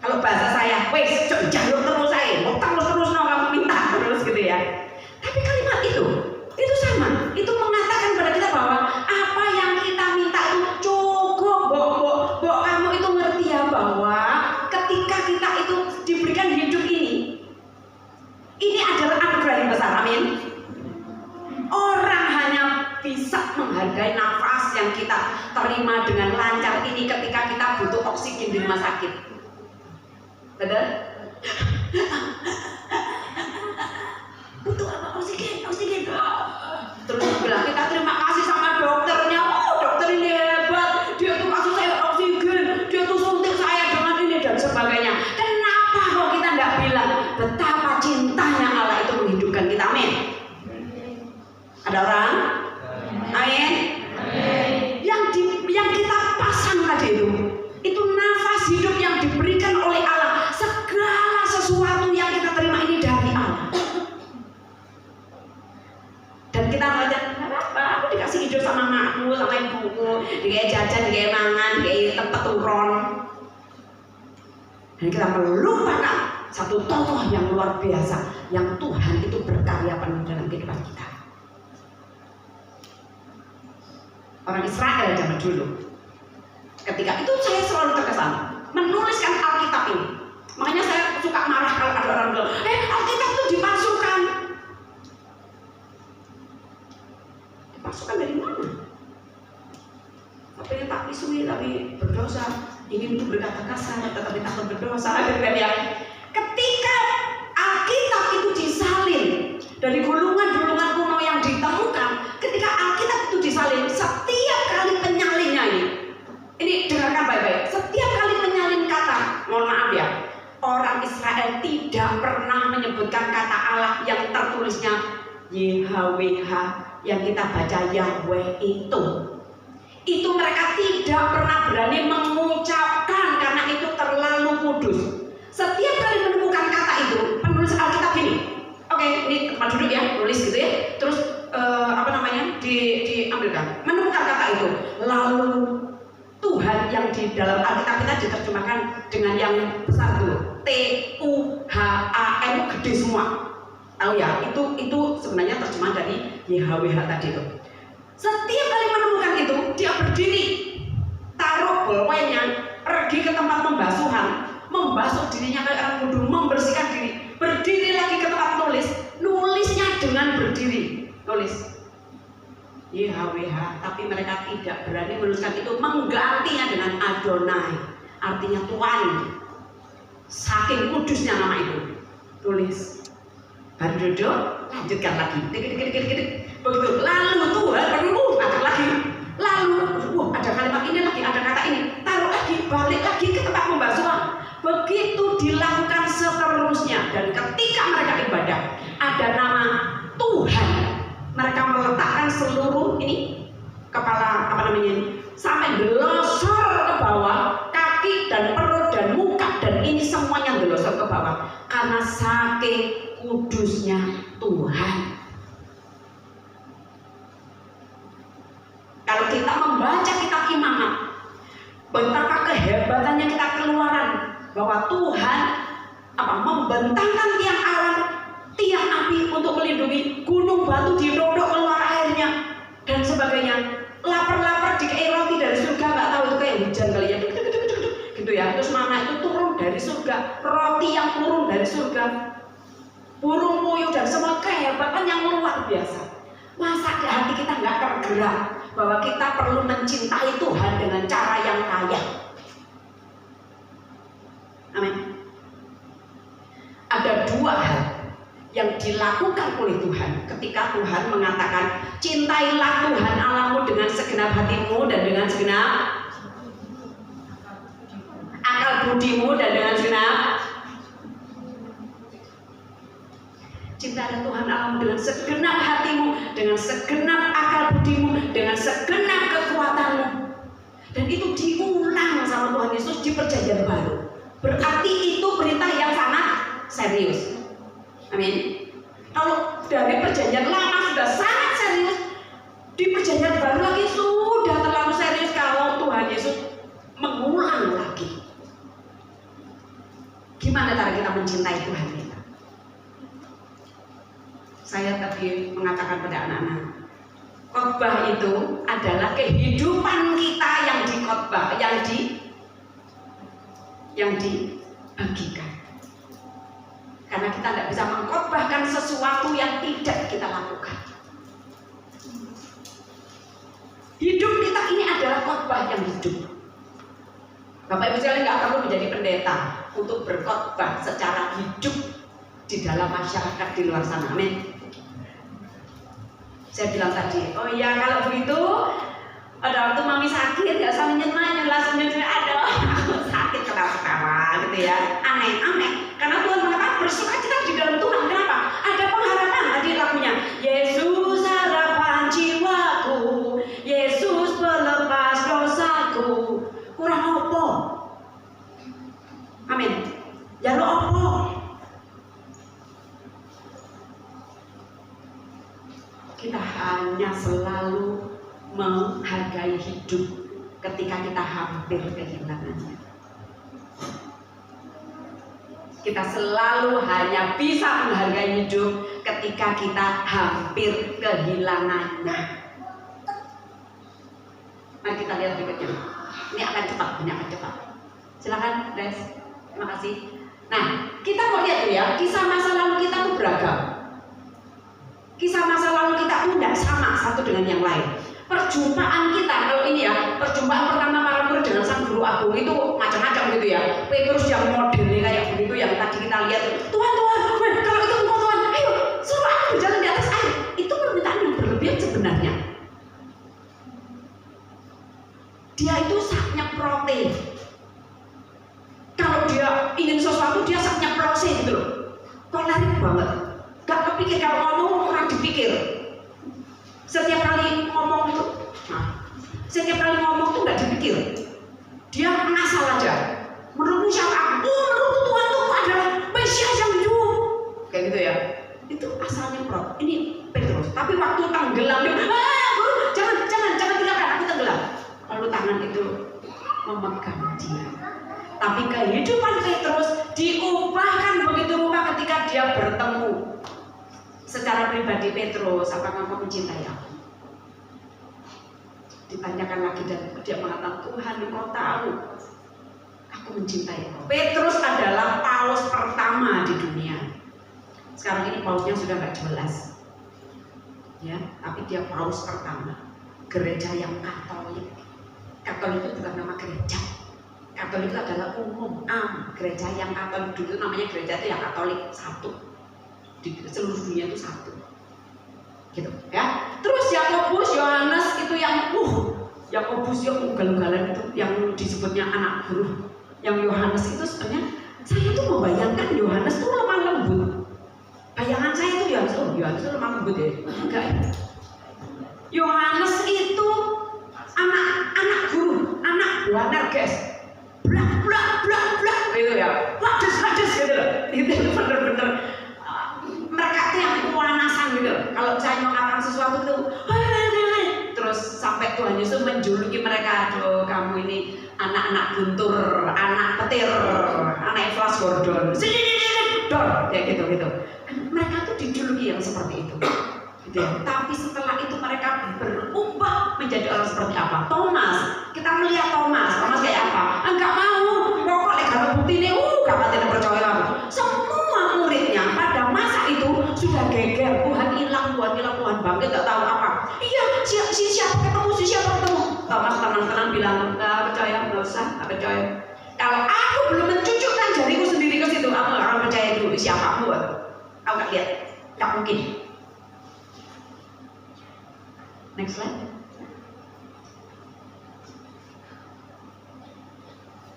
Kalau bahasa saya, wes jalur terus saya, terus kamu minta terus gitu ya. Tapi kalimat itu sama, itu mengatakan pada kita bahwa apa yang kita minta itu cukup. Bok kamu itu ngerti ya bahwa ketika kita itu diberikan hidup ini adalah anugerah yang besar, amin. Orang hanya bisa menghargai nafas yang kita terima dengan lancar ini ketika kita butuh oksigen di rumah sakit. Betul? Butuh apa? Oksigen. Terus bilang kita terima kasih sama dokternya. Oh, dokter ini hebat. Dia tuh kasih saya oksigen. Dia tuh suntik saya dengan ini dan sebagainya. Kenapa kok kita nggak bilang betapa cintanya Allah itu menghidupkan kita? Amin. Ada orang? Amin. Yang kita pasang tadi itu nafas hidup yang diberikan oleh Allah. Segala sesuatu yang kita terima ini dari Allah. Dan kita belajar, apa? Aku dikasih hidup sama makmu, sama ibuku, dikasih jajan, dikasih mangan, dikasih tempat turun. Dan kita melupakan satu tokoh yang luar biasa, yang Tuhan itu berkarya penuh dalam kehidupan kita. Orang Israel zaman dulu, ketika itu saya selalu terkesan menuliskan Alkitab ini. Makanya saya suka marah kalau ada orang bilang, Alkitab itu dipalsukan. Dipalsukan dari mana? Tapi tak pisui, tapi berdosa, ingin berkata kasar, tetapi takut berdosa. Ketika Alkitab itu disalin dari gulungan-gulungan kuno yang ditemukan, ketika Alkitab itu disalin, setiap kali penyalinnya ini dengarkan baik-baik, setiap kali menyalin kata, mohon maaf ya, orang Israel tidak pernah menyebutkan kata Allah yang tertulisnya YHWH, yang kita baca Yahweh itu mereka tidak pernah berani mengucapkan karena itu terlalu kudus. Setiap kali menemukan kata itu, penulis Alkitab gini, oke, ini tempat duduk ya, tulis gitu ya, terus diambilkan, menemukan kata itu, lalu Tuhan yang di dalam Alkitab kita diterjemahkan dengan yang besar dulu, TUHAN, itu gede semua, tahu ya, itu sebenarnya terjemahan dari YHWH tadi itu. Setiap kali menemukan itu, dia berdiri, taruh bolpennya, pergi ke tempat pembasuhan, membasuh dirinya kayak orang wudhu, membersihkan diri, berdiri lagi ke tempat nulisnya dengan berdiri, nulis YHWH, tapi mereka tidak berani menuliskan itu, menggantinya dengan Adonai, artinya Tuhan. Saking kudusnya nama itu, tulis, baru duduk, lanjutkan lagi, begitu. Lalu Tuhan ada lagi, lalu ada kalimat ini lagi, ada kata ini, taruh lagi, balik lagi ke tempat pembasuhan. Begitu dilakukan seterusnya, dan ketika mereka ibadah ada nama Tuhan, mereka meletakkan seluruh ini kepala sampai gelosor ke bawah, kaki dan perut dan muka dan ini semuanya gelosor ke bawah karena saking kudusnya Tuhan. Kalau kita membaca kitab Imamat, betapa kehebatannya kita keluaran bahwa Tuhan membentangkan tiang awan, tiang api untuk melindungi, gunung batu didodok keluar airnya dan sebagainya. Lapar-lapar dikei roti dari surga, nggak tahu itu kayak hujan kali ya, gitu ya. Terus mana itu turun dari surga, roti yang turun dari surga, burung puyuh dan semua kehebatan yang luar biasa. Masa hati kita nggak tergerak bahwa kita perlu mencintai Tuhan dengan cara yang kaya? Amin. Ada dua hal yang dilakukan oleh Tuhan ketika Tuhan mengatakan cintailah Tuhan Allahmu dengan segenap hatimu dan dengan segenap akal budimu dan dengan segenap. Cintailah Tuhan Allahmu dengan segenap hatimu, dengan segenap akal budimu, dengan segenap kekuatanmu. Dan itu diulang sama Tuhan Yesus di Perjanjian Baru. Berarti itu perintah yang sangat serius. Amin. Kalau dari Perjanjian Lama sudah sangat serius, di Perjanjian Baru lagi sudah terlalu serius kalau Tuhan Yesus mengulang lagi. Gimana cara kita mencintai Tuhan kita? Saya tadi mengatakan pada anak-anak, khotbah itu adalah kehidupan kita yang dikhotbah, yang dibagikan. Karena kita tidak bisa mengkhotbahkan sesuatu yang tidak kita lakukan. Hidup kita ini khotbah yang hidup. Bapak Ibu sekalian nggak perlu menjadi pendeta untuk berkhotbah secara hidup di dalam masyarakat di luar sana. Amin. Saya bilang tadi, oh iya kalau begitu pada waktu mami sakit nggak usah menyenang, langsung ada aku sakit ketawa-ketawa gitu ya. Aneh. Karena Tuhan mengatakan bersukacita di dalam Tuhan. Kenapa? Ada pengharapan. Tadi lagunya Yesus harapan jiwaku, Yesus pelepas dosaku. Kurang apa? Amin. Jaluk apa? Kita hanya selalu menghargai hidup ketika kita hampir kehilangannya. Kita selalu hanya bisa menghargai hidup ketika kita hampir kehilangannya. Mari kita lihat berikutnya. Ini akan cepat. Silakan, Des. Terima kasih. Nah, kita mau lihat tuh ya, kisah masa lalu kita tuh beragam. Kisah masa lalu kita tuh tidak sama satu dengan yang lain. Perjumpaan kita, kalau ini ya, perjumpaan pertama para murid dengan sang guru agung itu macam-macam gitu ya. Petrus yang modelnya kayak begitu yang tadi kita lihat, Tuhan, kalau itu engkau Tuhan, ayo suruh aku berjalan di atas air. Itu permintaan yang berlebihan sebenarnya. Dia itu saatnya protein. Kalau dia ingin sesuatu, dia saatnya proses gitu loh. Kolerik banget. Gak kepikir, kalau ngomong orang dipikir. Setiap kali ngomong tuh gak dipikir. Dia ngasal aja. Menurutmu siapa? Menurutku Tuhan tuh adalah Mesias yang hidup. Kayak gitu ya. Itu asalnya Prof. Ini Petrus. Tapi waktu tenggelam dia, guru, jangan tinggalkan, aku tenggelam. Lalu tangan itu memegang dia. Tapi kehidupan Petrus diubahkan begitu rupa ketika dia bertemu. Secara pribadi Petrus, apakah kamu mencintai aku? Ditanyakan lagi dan dia mengatakan, Tuhan engkau tahu aku mencintai engkau. Petrus adalah paus pertama di dunia. Sekarang ini pausnya sudah nggak jelas, ya, tapi dia paus pertama. Gereja yang Katolik. Katolik itu bukan nama gereja. Katolik itu adalah umum, gereja yang Katolik dulu namanya gereja itu yang Katolik satu. Di seluruh dunia itu satu, gitu ya. Terus Yakobus, Yohanes itu yang Yakobus yang ugal-ugalan itu yang disebutnya anak guru. Yang Yohanes itu sebenarnya saya tuh membayangkan Yohanes tuh lemah lembut. Bayangan saya tuh Yohanes itu lemah lembut ya. Enggak. Yohanes itu anak guru, anak Boanerges. Blak gitu ya. Lades gitu loh. Itu bener-bener mereka tuh yang kewanasan gitu. Kalau saya mau katakan sesuatu tuh terus sampai Tuhan Yesus menjuluki mereka, aduh kamu ini anak-anak guntur, anak petir, anak Flash Gordon, kayak gitu. Mereka tuh dijuluki yang seperti itu. Gitu ya. Tapi setelah itu mereka berubah menjadi orang seperti apa? Thomas, kita melihat Thomas kayak apa? Enggak mau, pokoknya kalau bukti ini, gak tidak percaya aku. Semua muridnya pada masa itu sudah geger, Tuhan hilang, Tuhan bangkit, gak tahu apa. Iya, siapa ketemu. Thomas tenang-tenang bilang, gak percaya, gak percaya. Kalau aku belum mencucukkan jariku sendiri ke situ, aku gak akan percaya dulu siapa aku. Aku gak lihat, gak mungkin. Next slide.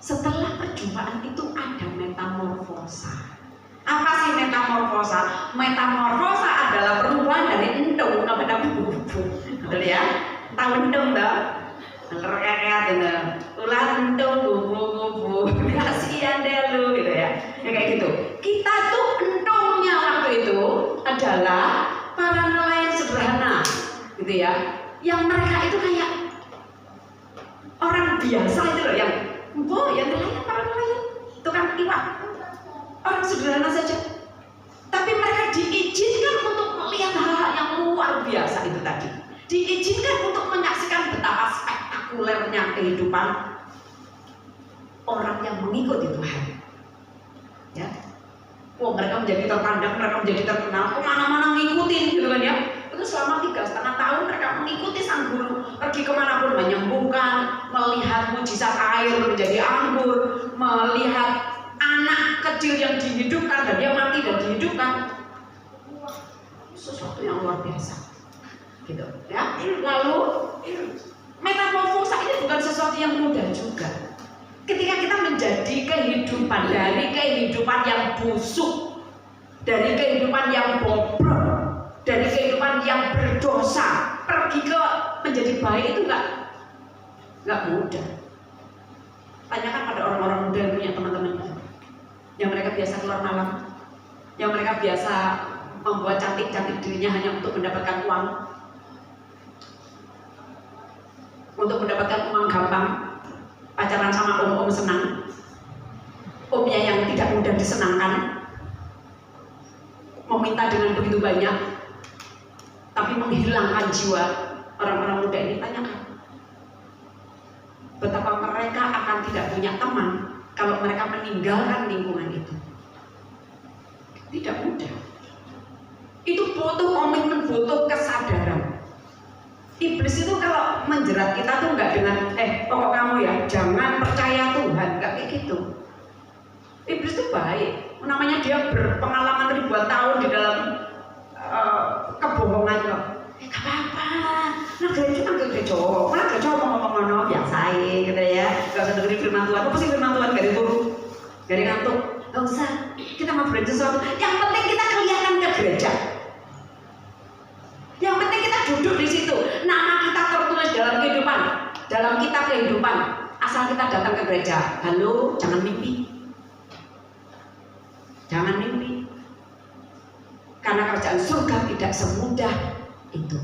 Setelah perjumpaan itu ada metamorfosa. Apa sih metamorfosa? Metamorfosa adalah perubahan dari entung kepada bubu. Betul ya? Tahu entung dah? Rekat gitu. Ulah entung bubu. Kasihan deh lu gitu ya. Ya kayak gitu. Kita tuh entungnya waktu itu adalah para nelayan sederhana, gitu ya. Yang mereka itu kayak orang biasa itu loh, yang nelayan, para nelayan, tukang iwak, orang sederhana saja. Tapi mereka diizinkan untuk melihat hal-hal yang luar biasa itu tadi. Diizinkan untuk menyaksikan betapa spektakulernya kehidupan orang yang mengikuti Tuhan. Ya, mereka menjadi terpandang, mereka menjadi terkenal, kemana-mana ngikutin gitu kan ya. Itu selama 3,5 tahun mereka mengikuti sang guru, pergi kemanapun, menyembuhkan, melihat mujizat air menjadi anggur, melihat anak kecil yang dihidupkan dan dia mati dan dihidupkan, sesuatu yang luar biasa, gitu ya. Lalu metamorfosa ini bukan sesuatu yang mudah juga. Ketika kita menjadi kehidupan dari kehidupan yang busuk, dari kehidupan yang bobrok, dari kehidupan yang berdosa, pergi ke menjadi baik itu nggak mudah. Tanyakan pada orang-orang muda yang punya teman-teman, yang mereka biasa keluar malam, yang mereka biasa membuat cantik-cantik dirinya hanya untuk mendapatkan uang, untuk mendapatkan uang gampang, pacaran sama om-om senang, omnya yang tidak mudah disenangkan, meminta dengan begitu banyak, tapi menghilangkan jiwa. Orang-orang muda ini, tanyakan betapa mereka akan tidak punya teman kalau mereka meninggalkan lingkungan itu. Tidak mudah. Itu butuh komitmen, butuh kesadaran. Iblis itu kalau menjerat kita tuh nggak dengan pokok kamu ya jangan percaya Tuhan, nggak kayak gitu. Iblis itu baik, namanya dia berpengalaman ribuan tahun di dalam kebohongan kok. Gak apa-apa, negara itu kan gereja, malah gereja ngomong-ngomong biasa gitu ya, gak usah dengerin firman Tuhan. Apa sih firman Tuhan? Gak dituru, gak ngantuk, gak usah. Kita mau belajar sesuatu, yang penting kita kelihatan ke gereja. Yang penting kita duduk di situ, nama kita tertulis dalam kehidupan, dalam kitab kehidupan. Asal kita datang ke gereja. Halo, jangan mimpi, jangan mimpi. Karena kerajaan surga tidak semudah itu.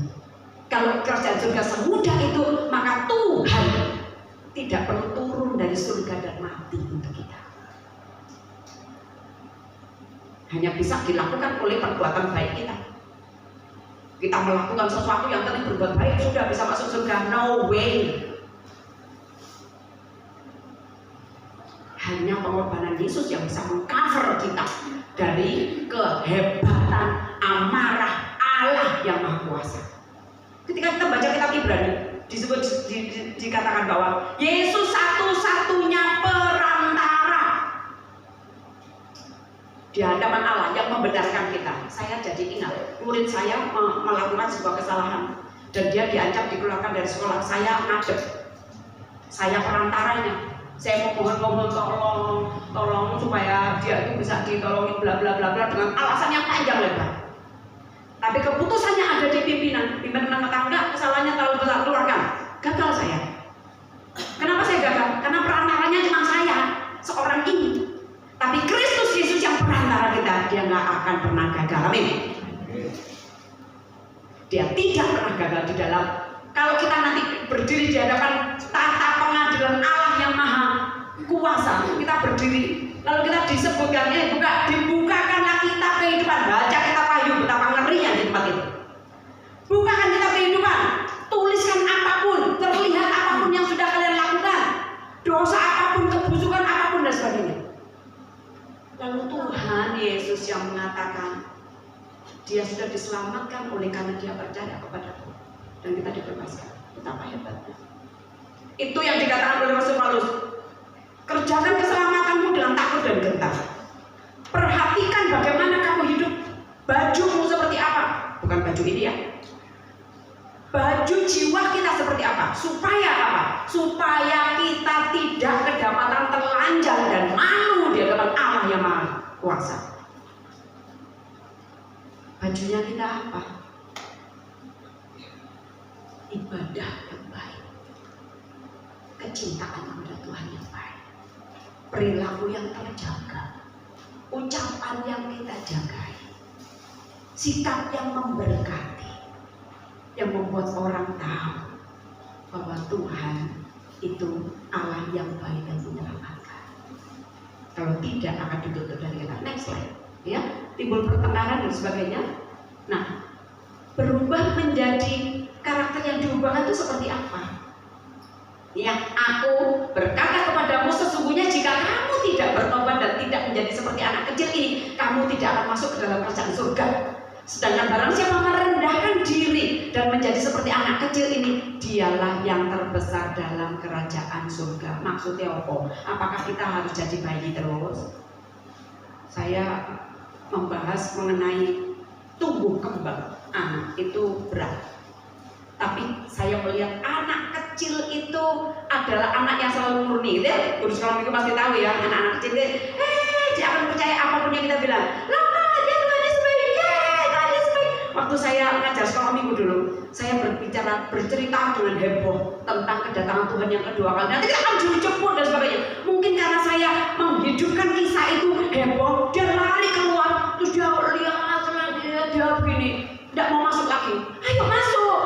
Kalau kerajaan surga semudah itu, maka Tuhan tidak perlu turun dari surga dan mati untuk kita. Hanya bisa dilakukan oleh perbuatan baik kita. Kita melakukan sesuatu yang tadi berbuat baik sudah bisa masuk surga, no way. Hanya pengorbanan Yesus yang bisa mengcover kita dari kehebatan amarah Allah yang Maha Kuasa. Ketika kita baca kitab Ibrani, disebut dikatakan bahwa Yesus satu-satunya perantara di hadapan Allah yang membenarkan kita. Saya jadi ingat, murid saya melakukan sebuah kesalahan dan dia diancam dikeluarkan dari sekolah. Saya ngadep, saya perantaranya. Saya mau mohon tolong supaya dia itu bisa ditolongin bla bla bla bla dengan alasan yang panjang lebar. Tapi keputusannya ada di pimpinan mengatakan kesalahannya terlalu besar, keluarkan. Gagal saya. Kenapa saya gagal? Karena perantaranya cuma saya, seorang ini. Tapi Kristus Yesus yang perantara kita, dia nggak akan pernah gagal. Amin. Dia tidak pernah gagal di dalam. Kalau kita nanti berdiri di hadapan tahta pengadilan Allah yang Maha Kuasa, kita berdiri, lalu kita disebutkan, dibukakanlah kitab kehidupan. Baca kitab Wahyu, betapa ngerinya di tempat itu. Bukakan kitab kehidupan, tuliskan apapun, terlihat apapun yang sudah kalian lakukan, dosa apapun, kebusukan apapun dan sebagainya. Lalu Tuhan Yesus yang mengatakan, dia sudah diselamatkan oleh karena dia percaya kepadaku, dan kita dibebaskan. Betapa hebatnya. Itu yang dikatakan oleh Rasul Paulus. Kerjakan keselamatanmu dengan takut dan gentar. Perhatikan bagaimana kamu hidup. Bajumu seperti apa? Bukan baju ini ya. Baju jiwa kita seperti apa? Supaya apa? Supaya kita tidak kedapatan telanjang dan malu di hadapan Allah yang Maha Kuasa. Bajunya kita apa? Ibadah yang baik, kecintaan kepada Tuhan yang baik, perilaku yang terjaga, ucapan yang kita jagai, sikap yang memberkati, yang membuat orang tahu bahwa Tuhan itu Allah yang baik dan menyelamatkan. Kalau tidak akan ditutup dari kita. Next slide, ya, timbul pertengkaran dan sebagainya. Nah, berubah menjadi karakter yang diubahkan itu seperti apa? Yang aku berkata kepadamu, sesungguhnya jika kamu tidak bertobat dan tidak menjadi seperti anak kecil ini, kamu tidak akan masuk ke dalam kerajaan surga. Sedangkan barang siapa merendahkan diri dan menjadi seperti anak kecil ini, dialah yang terbesar dalam kerajaan surga. Maksudnya apa? Apakah kita harus jadi bayi terus? Saya membahas mengenai tumbuh kembang anak itu berat. Tapi saya melihat anak kecil itu adalah anak yang selalu murni. Guru sekolah minggu pasti tahu ya, anak-anak kecil itu, dia akan percaya apapun yang kita bilang. Dia Tuhan Yesus baik, Tuhan Yesus baik. Waktu saya ngajar sekolah minggu dulu, saya bercerita dengan heboh tentang kedatangan Tuhan yang kedua kali. Nanti kita akan dijemput dan sebagainya. Mungkin karena saya menghidupkan kisah itu heboh, dia lari keluar, terus dia lihat dia begini, tidak mau masuk lagi. Ayo masuk,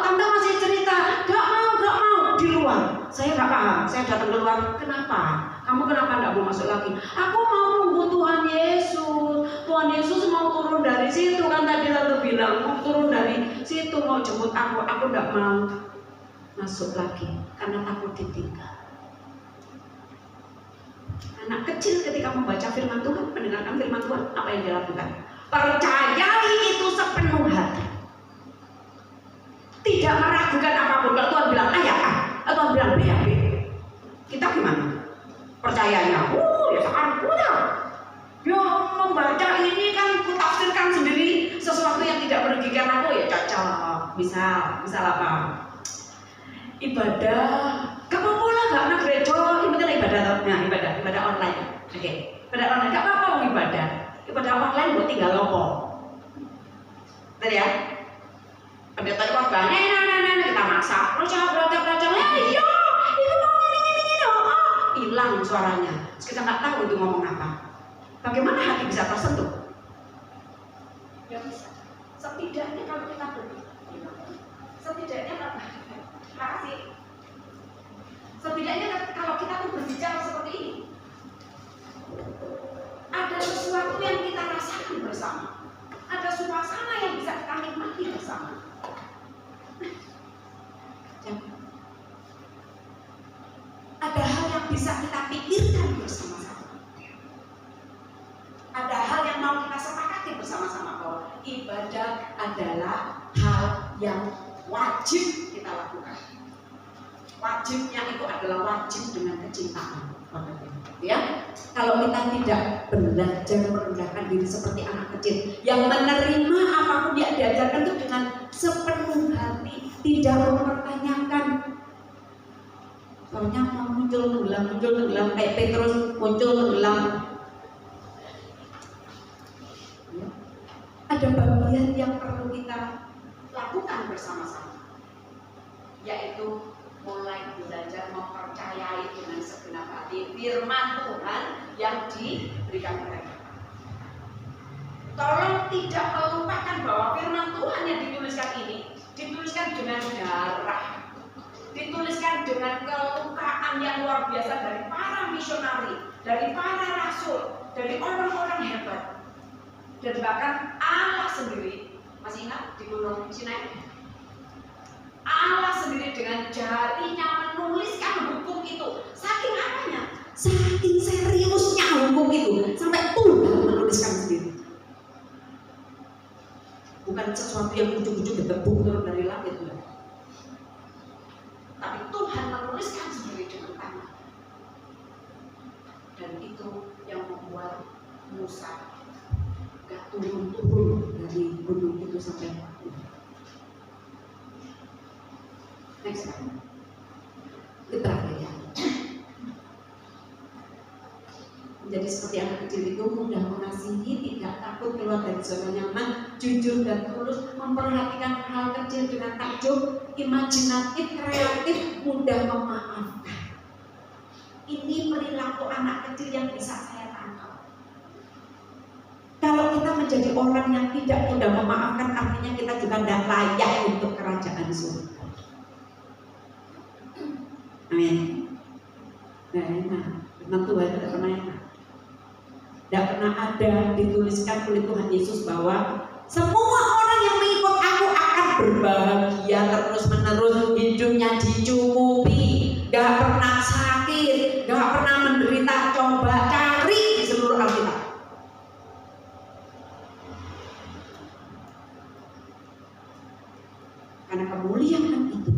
tante masih cerita, gak mau di luar. Saya gak paham, saya datang keluar, kenapa? Kamu kenapa tidak mau masuk lagi? Aku mau nunggu Tuhan Yesus. Tuhan Yesus mau turun dari situ kan tadi tante bilang mau turun dari situ mau jemput aku. Aku tidak mau masuk lagi karena takut ditinggal. Anak kecil ketika membaca firman Tuhan, mendengarkan firman Tuhan, apa yang dia lakukan? Percayai itu sepenuh hati. Tidak meragukan apapun. Kalau Tuhan bilang A ya A, kalau Tuhan bilang B ya B. Kita gimana? Percayanya, ya sekarang udah. Ya membaca ini kan kutafsirkan sendiri sesuatu yang tidak merugikan aku ya cocok. Misal apa? Ibadah, gak apa-apa lah, gak anak gereja, ini kan ibadah online. Oke, ibadah online gak apa-apa mau ibadah online buat tinggal lopo. Tadi ya, pendeta khotbah, kita masak, beracak, iya, itu mau ini, hilang suaranya. Terus kita nggak tahu itu ngomong apa. Bagaimana hati bisa tersentuh? Ya bisa. Setidaknya kalau kita setidaknya apa? Makasih. Setidaknya kalau kita tuh berbicara seperti ini, ada sesuatu yang kita rasakan bersama, ada suasana yang bisa kita nikmati bersama. Ada hal yang bisa kita pikirkan bersama-sama. Ada hal yang mau kita sepakati bersama-sama bahwa ibadah adalah hal yang wajib kita lakukan. Wajibnya itu adalah wajib dengan kecintaan. Ya, kalau kita tidak belajar merendahkan diri seperti anak kecil yang menerima apapun yang diajarkan itu dengan sepenuh hati, tidak mempertanyakan. Soalnya mau muncul tenggelam kayak Petrus muncul tenggelam. Ya. Ada bagian yang perlu kita lakukan bersama-sama, yaitu mulai belajar mempercayai dengan segenap hati firman Tuhan yang diberikan kepada kita. Tolong tidak melupakan bahwa firman Tuhan yang dituliskan ini dituliskan dengan darah, dituliskan dengan kelukaan yang luar biasa dari para misionari, dari para rasul, dari orang-orang hebat, dan bahkan Allah sendiri. Masih ingat di Gunung Sinai? Allah sendiri dengan jarinya menuliskan hukum itu. Saking apanya? Saking seriusnya hukum itu sampai Tuhan menuliskan sendiri. Bukan sesuatu yang ujung-ujung ditebung turun dari langit, bukan. Tapi Tuhan menuliskan sendiri dengan tangan. Dan itu yang membuat Musa gak turun-turun dari gunung itu sampai next slide. Itu terakhir ya. Menjadi seperti anak kecil itu mudah mengasihi, tidak takut keluar dari zona nyaman, jujur dan tulus, memperhatikan hal kecil dengan takjub, imajinatif, kreatif, mudah memaafkan. Ini perilaku anak kecil yang bisa saya tangkap. Kalau kita menjadi orang yang tidak mudah memaafkan, artinya kita juga tidak layak untuk kerajaan surga. Amin. Nah, enak. Firman Tuhan tidak pernah enak. Tidak pernah ada dituliskan oleh Tuhan Yesus bahwa semua orang yang mengikut aku akan berbahagia terus-menerus, hidupnya dicukupi, gak pernah sakit, gak pernah menderita. Coba cari di seluruh Alkitab. Karena kemuliaan itu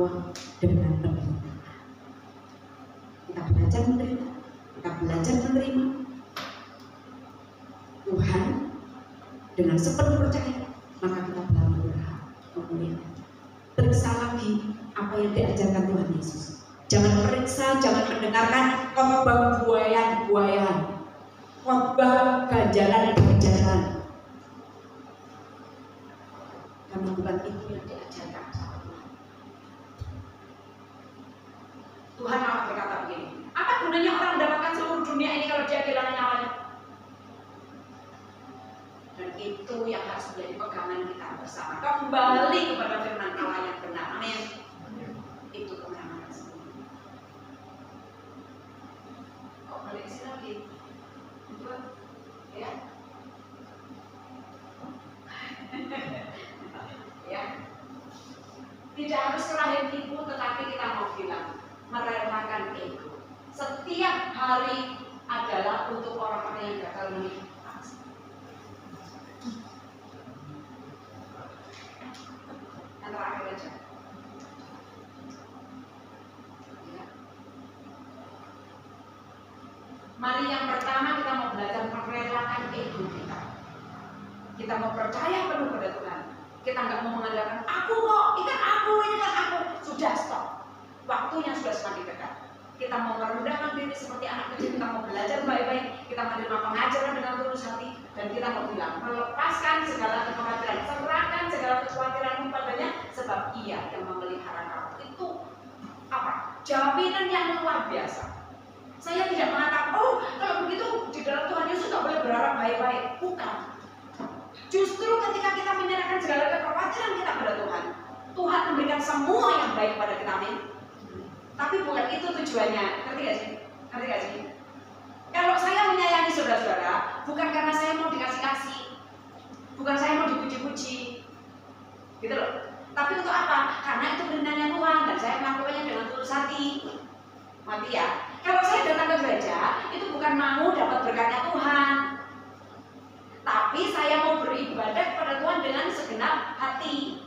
Allah dengan penuh. Kita belajar menerima, Tuhan dengan sepenuh percaya, maka kita baru berhak memuliakan. Periksa lagi apa yang diajarkan Tuhan Yesus. Jangan periksa, jangan mendengarkan khotbah buayan-buayan, khotbah ganjaran-ganjaran. Karena bukan itu yang diajarkan sama Tuhan. Tuhan Allah berkata begini, apa gunanya orang mendapatkan seluruh dunia ini kalau dia kehilangan nyawanya? Dan itu yang harus menjadi pegangan kita bersama. Kembali kepada firman Allah yang benar. Amin. Itu kemenangan semua. Kok balik sih lagi? Itu ya. Ya. Tidak harus kelahin ibu, tetapi kita mau bilang merelakan ego. Setiap hari adalah untuk orang-orang yang gagal menikah. Yang terakhir aja. Ya. Mari yang pertama kita mau belajar merelakan ego kita. Kita mau percaya penuh pada Tuhan. Kita nggak mau mengandalkan aku kok, ini kan aku. Sudah stop. Waktunya sudah semakin dekat. Kita mau merendahkan diri seperti anak kecil. Kita mau belajar baik-baik. Kita menerima pengajaran dengan tulus hati. Dan kita mau bilang, melepaskan segala kekhawatiran, serahkan segala kekhawatiran padanya, sebab Ia yang memelihara kamu. Itu apa? Jaminan yang luar biasa. Saya tidak mengatakan, oh kalau begitu di dalam Tuhan Yesus tak boleh berharap baik-baik. Bukan. Justru ketika kita menyerahkan segala kekhawatiran kita pada Tuhan, Tuhan memberikan semua yang baik pada kita. Amin. Tapi bukan itu tujuannya. Ngerti gak sih? Kalau saya menyayangi saudara-saudara, bukan karena saya mau dikasih-kasih, bukan saya mau dipuji-puji, gitu loh. Tapi untuk apa? Karena itu perintahnya Tuhan dan saya melakukannya dengan tulus hati. Mati ya. Kalau saya datang ke gereja, itu bukan mau dapat berkatnya Tuhan, tapi saya mau beribadah kepada Tuhan dengan segenap hati.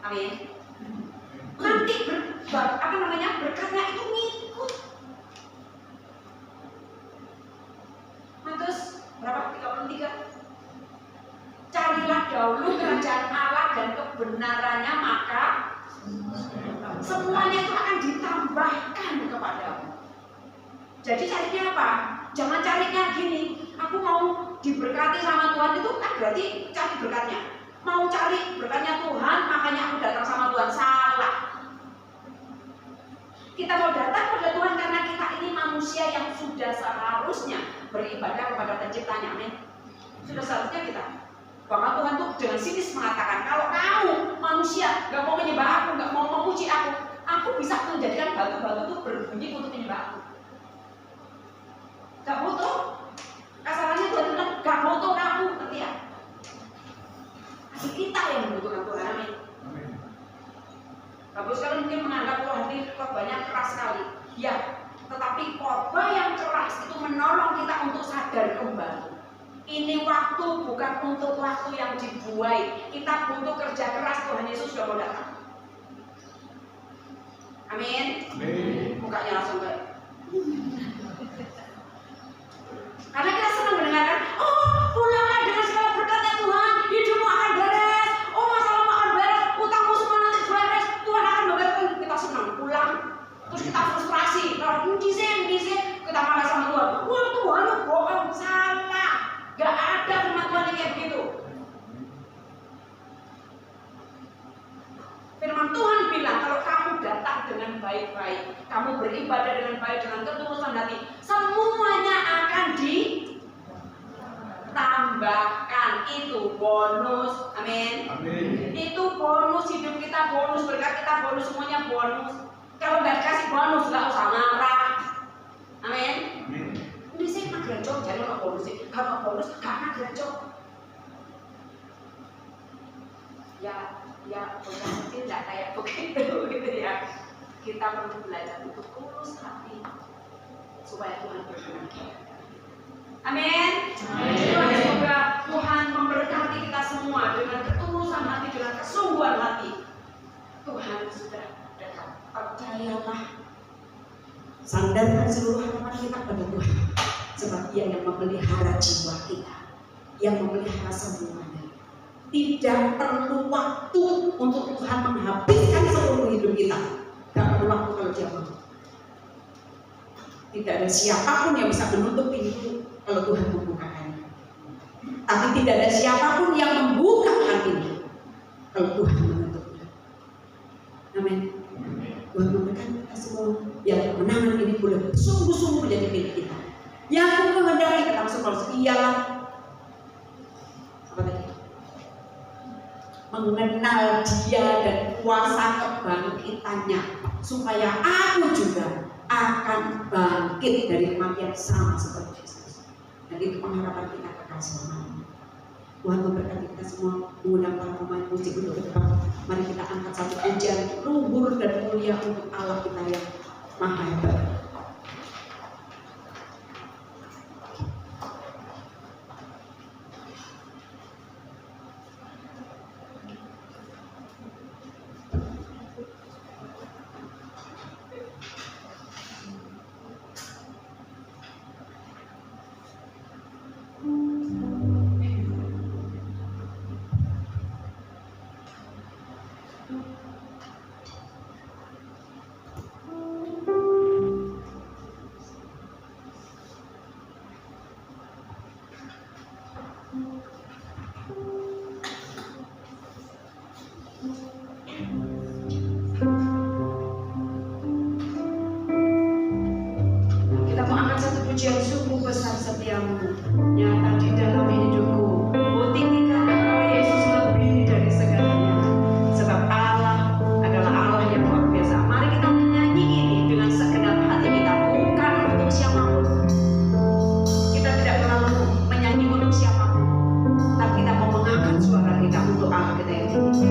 Amin. Nanti berkatnya itu ngikut. Matius berapa? 33. Carilah dahulu kerajaan Allah dan kebenarannya, maka semuanya itu akan ditambahkan kepadamu. Jadi carinya apa? Jangan carinya gini, aku mau diberkati sama Tuhan, itu kan berarti cari berkatnya. Mau cari berkatnya Tuhan, makanya aku datang sama Tuhan. Salah. Kita mau datang pada Tuhan karena kita ini manusia yang sudah seharusnya beribadah kepada penciptanya. Amin. Sudah seharusnya kita. Bahkan Tuhan tuh dengan sinis mengatakan, kalau kamu manusia gak mau menyembah aku, gak mau memuji aku bisa menjadikan batu-batu itu berbunyi untuk menyembah aku. Gak butuh. Kasarannya Tuhan bilang, gak butuh kamu, ngerti ya? Hati kita yang membutuhkan Tuhan. Amin. Bapak sekalian mungkin menganggap khotbahnya keras sekali. Ya, tetapi khotbah yang keras itu menolong kita untuk sadar kembali. Ini waktu bukan untuk waktu yang dibuai. Kita butuh kerja keras, Tuhan Yesus sudah mau datang. Amin. Amin. Mukanya langsung ke. Karena kita senang mendengarkan, oh pulanglah dengan segala berkatnya Tuhan, hidupmu akan beres, oh masalahmu akan beres, utangmu semua nanti beres, Tuhan akan membereskan. Kita senang pulang, terus kita frustrasi, kalau dizen, kita marah sama Tuhan. Wah Tuhan lu bohong, salah, gak ada firman Tuhan yang kayak begitu. Firman Tuhan bilang kalau kamu datang dengan baik-baik, kamu beribadah dengan baik, dengan ketulusan hati, semuanya akan ditambahkan. Itu bonus. Amin. Amin. Itu bonus hidup kita, bonus berkat kita, bonus semuanya bonus. Kalau nggak dikasih bonus nggak usah marah. Amin. Amin. Ini sih nak geracok, jadi nggak bonus sih. Kalau bonus karena geracok. Ya bukan tidak kayak begitu gitu ya. Kita perlu belajar untuk tulus hati supaya Tuhan berkenan. Amin. Semoga Tuhan memberkati kita semua dengan ketulusan hati, dengan kesungguhan hati. Tuhan sudah adalah sandarkan seluruh harapan kita pada Tuhan, sebab Ia yang memelihara jiwa kita, yang memelihara semuanya. Tidak perlu waktu untuk Tuhan menghabiskan seluruh hidup kita. Tidak perlu waktu kalau Dia mau. Tidak ada siapapun yang bisa menutup pintu kalau Tuhan membukakannya. Tapi tidak ada siapapun yang membukakan pintu kalau Tuhan menutupnya. Amin. Tuhan memberikan kita semua yang kemenangan ini boleh sungguh-sungguh menjadi milik kita. Yang mengendaki kita seperti ialah apa tadi? Mengenal Dia dan kuasa kebangkitannya, supaya aku juga akan bangkit dari kematian sama seperti Yesus. Dan itu pengharapan kita kekal selamanya. Tuhan memberkati kita semua. Mengundang para pemain musik untuk ke depan. Mari kita angkat satu pujian luhur dan mulia untuk Allah kita yang Maha Hebat. Kita mau angkat satu pujian, sungguh besar setiamu, nyata di dalam hidupku. Oh, tinggikan Engkau Yesus lebih dari segalanya, sebab Allah adalah Allah yang luar biasa. Mari kita menyanyi ini dengan segenap hati kita, bukan untuk siapapun. Kita tidak terlalu menyanyi untuk siapapun, tapi kita mau mengangkat suara kita untuk Allah kita yang tinggi.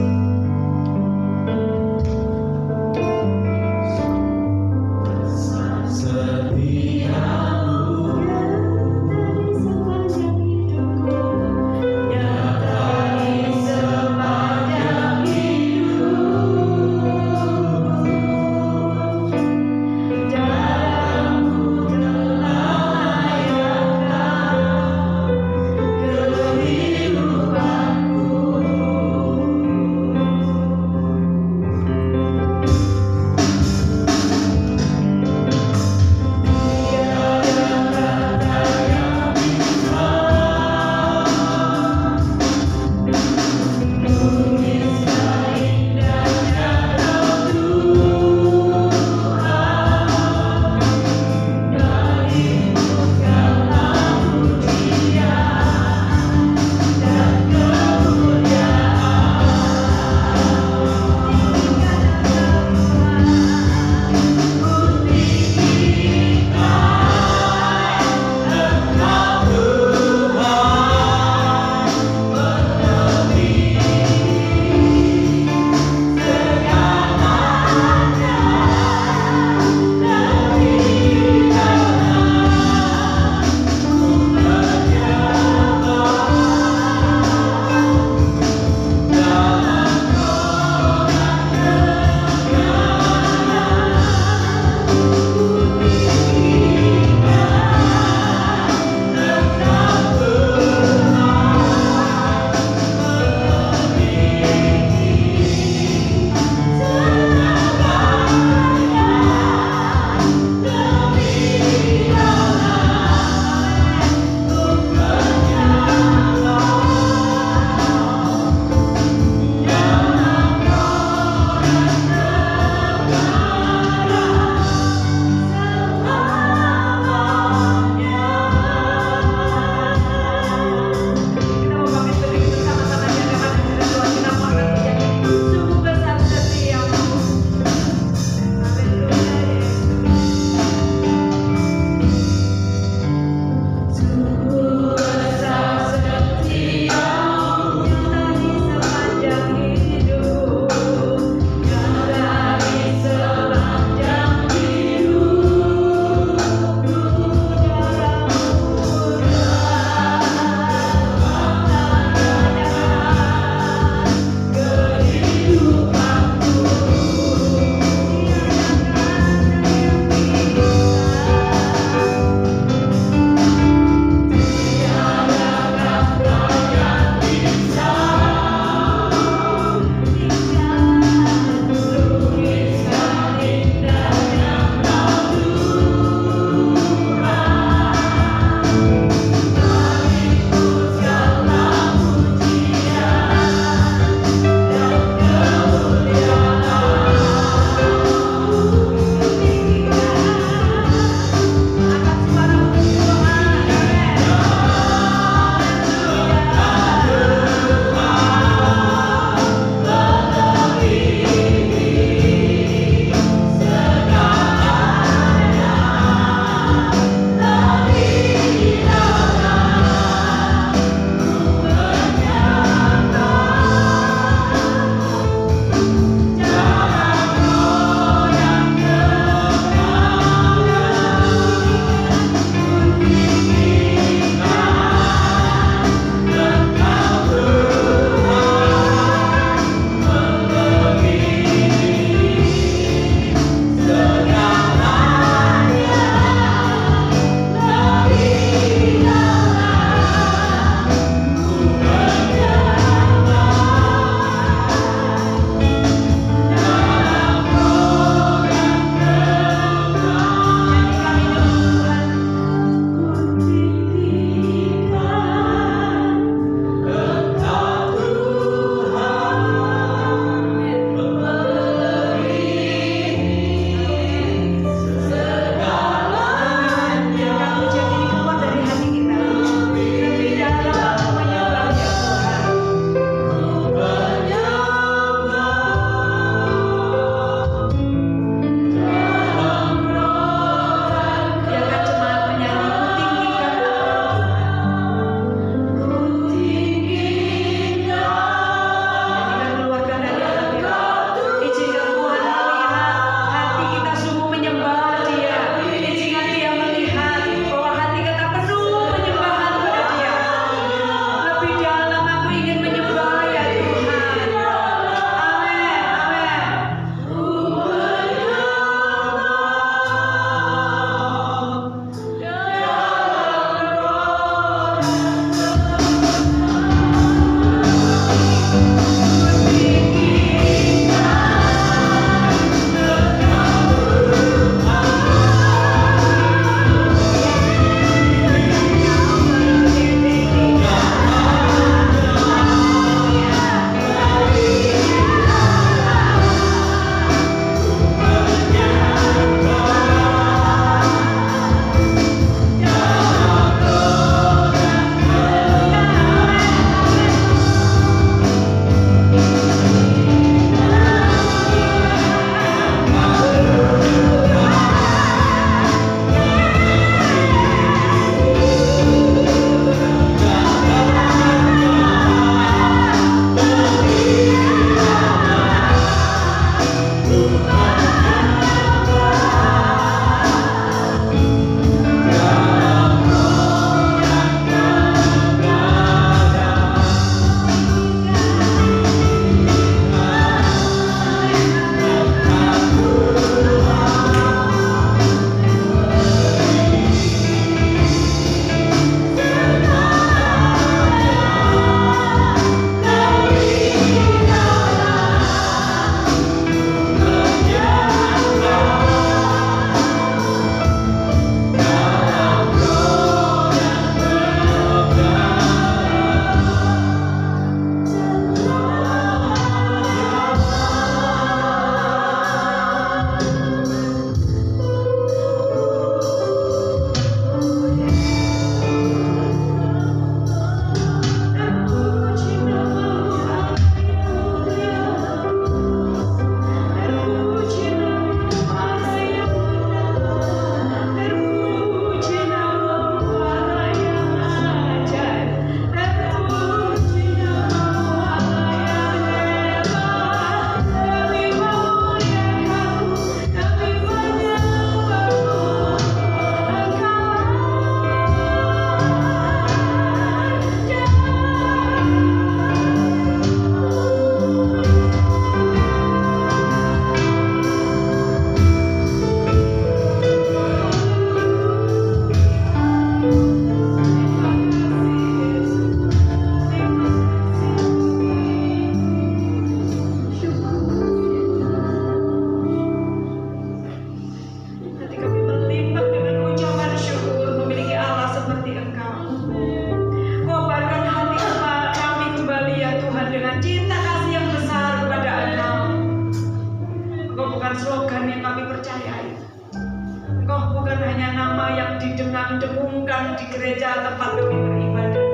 dengungkan di gereja tempat kami beribadah.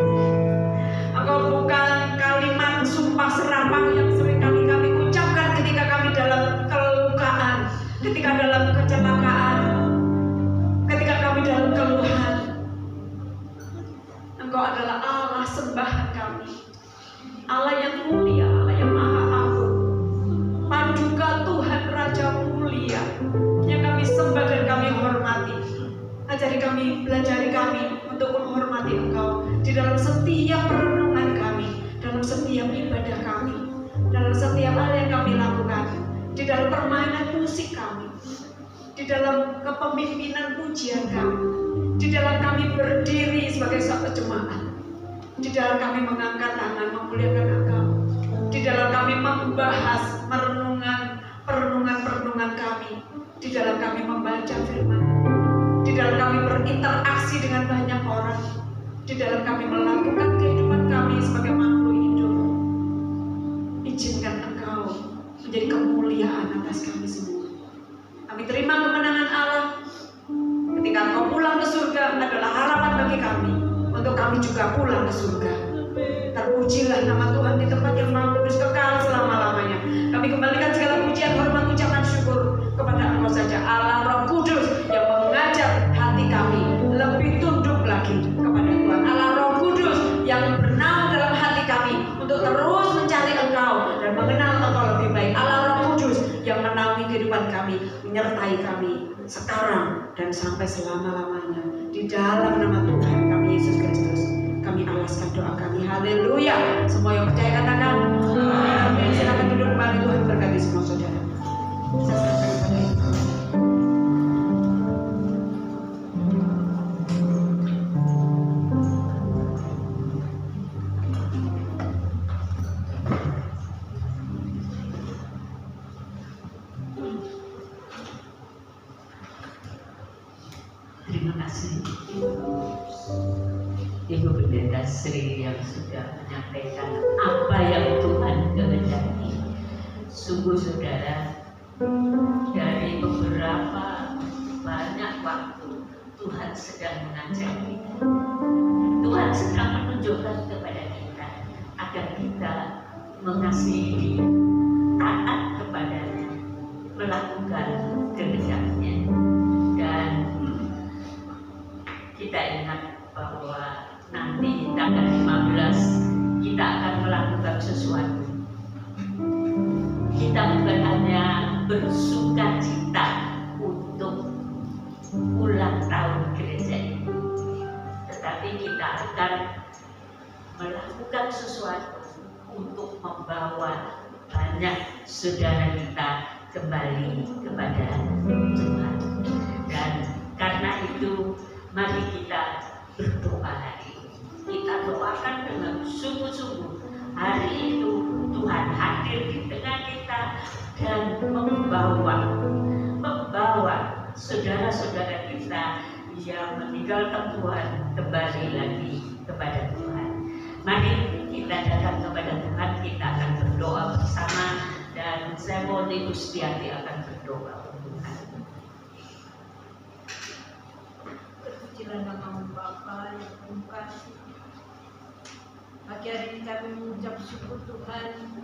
Engkau bukan kalimat sumpah serapah yang sering kali kami ucapkan ketika kami dalam kelukaan, ketika dalam kecelakaan, ketika kami dalam keluhan. Engkau adalah Allah sembahan kami, Allah yang mulia, Allah yang maha agung, Paduka Tuhan Raja mulia yang kami sembah dan kami hormati. Ajari kami, belajari kami untuk menghormati Engkau di dalam setiap perenungan kami, dalam setiap ibadah kami, dalam setiap hal yang kami lakukan, di dalam permainan musik kami, di dalam kepemimpinan pujian kami, di dalam kami berdiri sebagai satu jemaat, di dalam kami mengangkat tangan memuliakan Engkau, di dalam kami membahas perenungan kami, di dalam kami membaca firman, di dalam kami berinteraksi dengan banyak orang, di dalam kami melakukan kehidupan kami sebagai makhluk hidup. Izinkan Engkau menjadi kemuliaan atas kami semua. Kami terima kemenangan Allah. Ketika Engkau pulang ke surga adalah harapan bagi kami untuk kami juga pulang ke surga. Terpujilah nama Tuhan di tempat yang maha kudus kekal selama-lamanya. Kami kembalikan segala pujian, hormat, ucapan syukur kepada Engkau saja, Allah Roh Kudus yang mengajar hati kami lebih tunduk lagi kepada Tuhan. Allah Roh Kudus yang bernaung dalam hati kami untuk terus mencari Engkau dan mengenal Engkau lebih baik. Allah Roh Kudus yang menaungi kehidupan kami, menyertai kami sekarang dan sampai selama-lamanya. Di dalam nama Tuhan kami Yesus Kristus, kami alaskan doa kami. Haleluya. Semua yang percaya katakan amin. Silakan duduk kembali. Tuhan berkati semua saudara. Saya serahkan kepada Engkau. Terima kasih Ibu Pendeta Sri yang sudah menyampaikan apa yang Tuhan kehendaki. Sungguh saudara, dari beberapa banyak waktu Tuhan sedang mengajak kita. Tuhan sedang menunjukkan kepada kita agar kita mengasihi, taat kepadanya, melakukan kehendaknya. Dan kita ingat bahwa nanti tanggal 15 kita akan melakukan sesuatu. Kita bukan hanya bersuka cita untuk ulang tahun gereja ini, tetapi kita akan melakukan sesuatu untuk membawa banyak saudara kita kembali kepada Tuhan. Dan karena itu mari kita berdoa hari ini. Kita doakan dengan sungguh-sungguh hari itu Tuhan hadir di tengah kita dan membawa saudara-saudara kita yang meninggalkan Tuhan kembali lagi kepada Tuhan. Mari kita datang kepada Tuhan, kita akan berdoa bersama, dan saya mohon Ibu Setiati akan berdoa untuk Tuhan. Terpujilah nama Bapa yang penuh kasih. Pagi hari ini kami mengucap syukur Tuhan,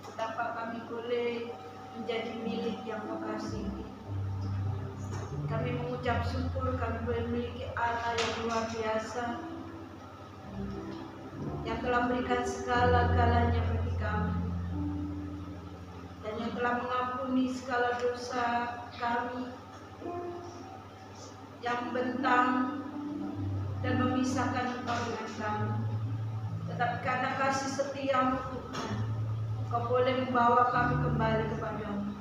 betapa kami boleh menjadi milik yang Kau kasihi. Kami mengucap syukur kami boleh memiliki Allah yang luar biasa, yang telah memberikan segala-galanya bagi kami, dan yang telah mengampuni segala dosa kami yang membentang dan memisahkan Engkau dengan kami. Tetapi karena kasih setia-Mu Tuhan, Kau boleh membawa kami kembali kepadamu.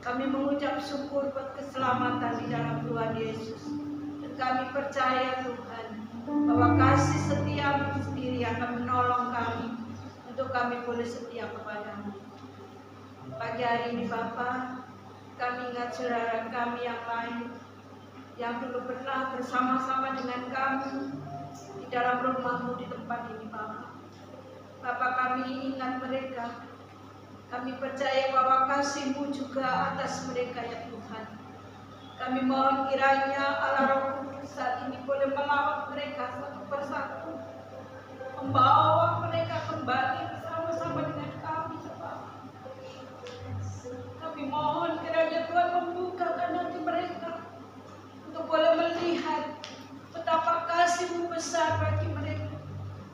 Kami mengucap syukur buat keselamatan di dalam Tuhan Yesus, dan kami percaya Tuhan bahwa kasih setia-Mu sendiri akan menolong kami untuk kami boleh setia kepadamu. Pagi hari ini Bapa, kami ingat saudara kami yang lain yang dulu pernah bersama-sama dengan kami di dalam rumah-Mu di tempat ini Bapa. Bapa, kami ingat mereka. Kami percaya bahwa kasih-Mu juga atas mereka ya Tuhan. Kami mohon kiranya Allah Roh Kudus saat ini boleh melawat mereka satu persatu, membawa mereka kembali bersama-sama dengan kami, Bapak. Kami mohon kiranya Tuhan membukakan hati mereka untuk boleh melihat betapa kasih-Mu besar bagi mereka.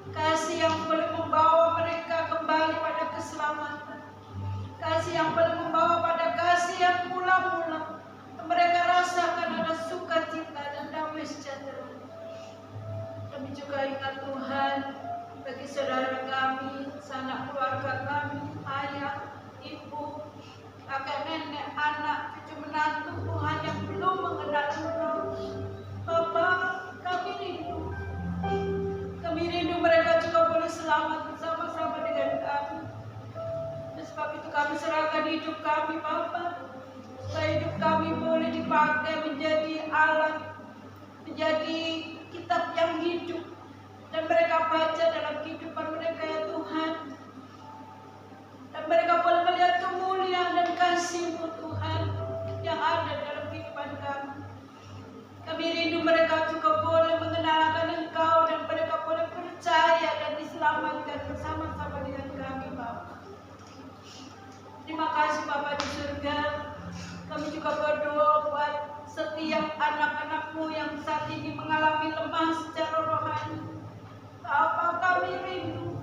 Kasih yang boleh membawa mereka kembali pada keselamatan. Kasih yang boleh membawa pada kasih yang mula-mula mereka rasakan ada sukacita dan damai sejahtera. Kami juga ingat Tuhan bagi saudara kami, sanak keluarga kami, ayah, ibu, kakek nenek, anak, cucu menantu Tuhan yang belum mengenal Engkau. Bapak, kami rindu. Kami rindu mereka juga boleh selamat bersama-sama dengan kami. Dan sebab itu kami serahkan hidup kami, Bapak. Supaya hidup kami boleh dipakai menjadi alat, menjadi kitab yang hidup. Dan mereka baca dalam kehidupan mereka, ya Tuhan. Dan mereka boleh melihat kemuliaan dan kasih-Mu, Tuhan, yang ada dalam kehidupan kami. Kami rindu mereka juga boleh mengenalkan Engkau dan mereka boleh percaya dan diselamatkan bersama-sama dengan kami, Bapak. Terima kasih Bapak di surga. Kami juga berdoa buat setiap anak-anak-Mu yang saat ini mengalami lemah secara rohani. Bapak, kami rindu.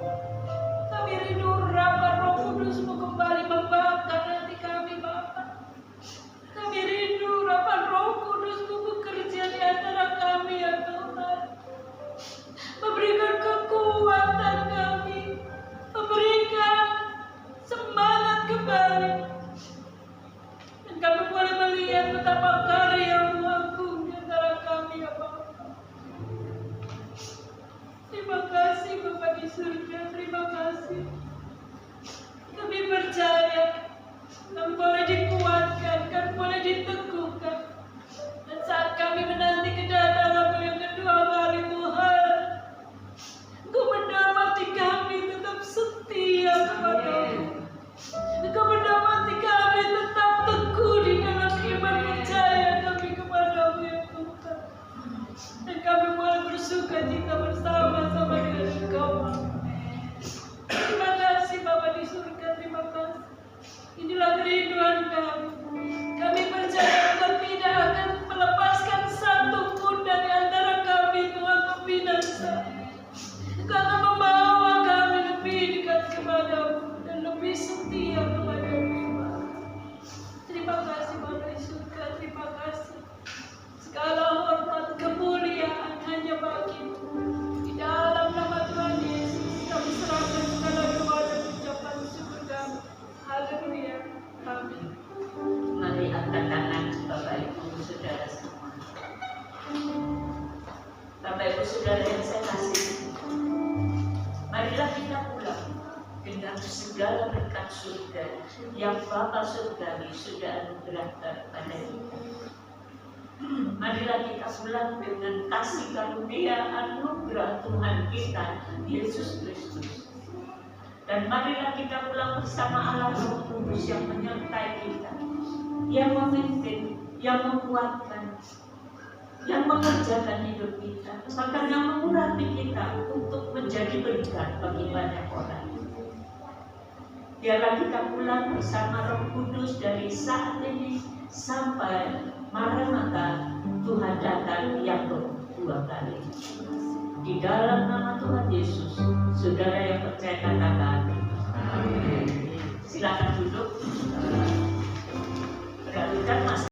Kami rindu Roh Kudus-Mu kembali membakar hati kami, Bapak. Kami rindu Roh Kudus-Mu bekerja di antara kami, ya Tuhan. Memberikan kekuatan kami, memberikan semangat kembali. Dan kami boleh melihat betapa karya-Mu agung di antara kami, ya Bapak. Terima kasih Bapak di surga, terima kasih. Kami percaya kami boleh dikuatkan, kami boleh diteguhkan. Dan saat kami menanti kedatangan yang kedua kali, Tuhan, Engkau mendapati kami tetap setia kepada-Mu. Engkau mendapati kami tetap teguh di dalam iman percaya kami kepada-Mu, ya Tuhan. Dan kami boleh bersuka cita bersama-sama dengan Engkau. Terima kasih Bapa di surga, terima kasih. Inilah kerinduan kami. Kami percaya Engkau tidak akan melepaskan satu pun dari antara kami, Tuhan, untuk binasa. Engkau akan membawa kami lebih dekat kepada-Mu dan lebih setia kepada-Mu. Terima kasih Bapa di surga, terima kasih. Segala hormat kemuliaan hanya bagi-Mu. Di dalam nama Tuhan Yesus kami serahkan segala doa dan ucapan syukur kami. Haleluya. Amin. Mari angkat tangan Bapak Ibu Saudara semua. Bapak Ibu Saudara yang saya kasih, marilah kita pulang dengan segala berkat surga yang Bapa Surgawi sudah anugerahkan pada kita. Marilah kita pulang dengan kasih karunia anugerah Tuhan kita Yesus Kristus. Dan marilah kita pulang bersama Allah Roh Kudus yang menyertai kita, yang memimpin, yang menguatkan, yang mengerjakan hidup kita, bahkan yang mengurapi kita untuk menjadi berkat bagi banyak orang. Biarlah kita pulang bersama Roh Kudus dari saat ini sampai Maranatha, Tuhan datang yang kedua kali. Di dalam nama Tuhan Yesus, saudara yang percaya katakan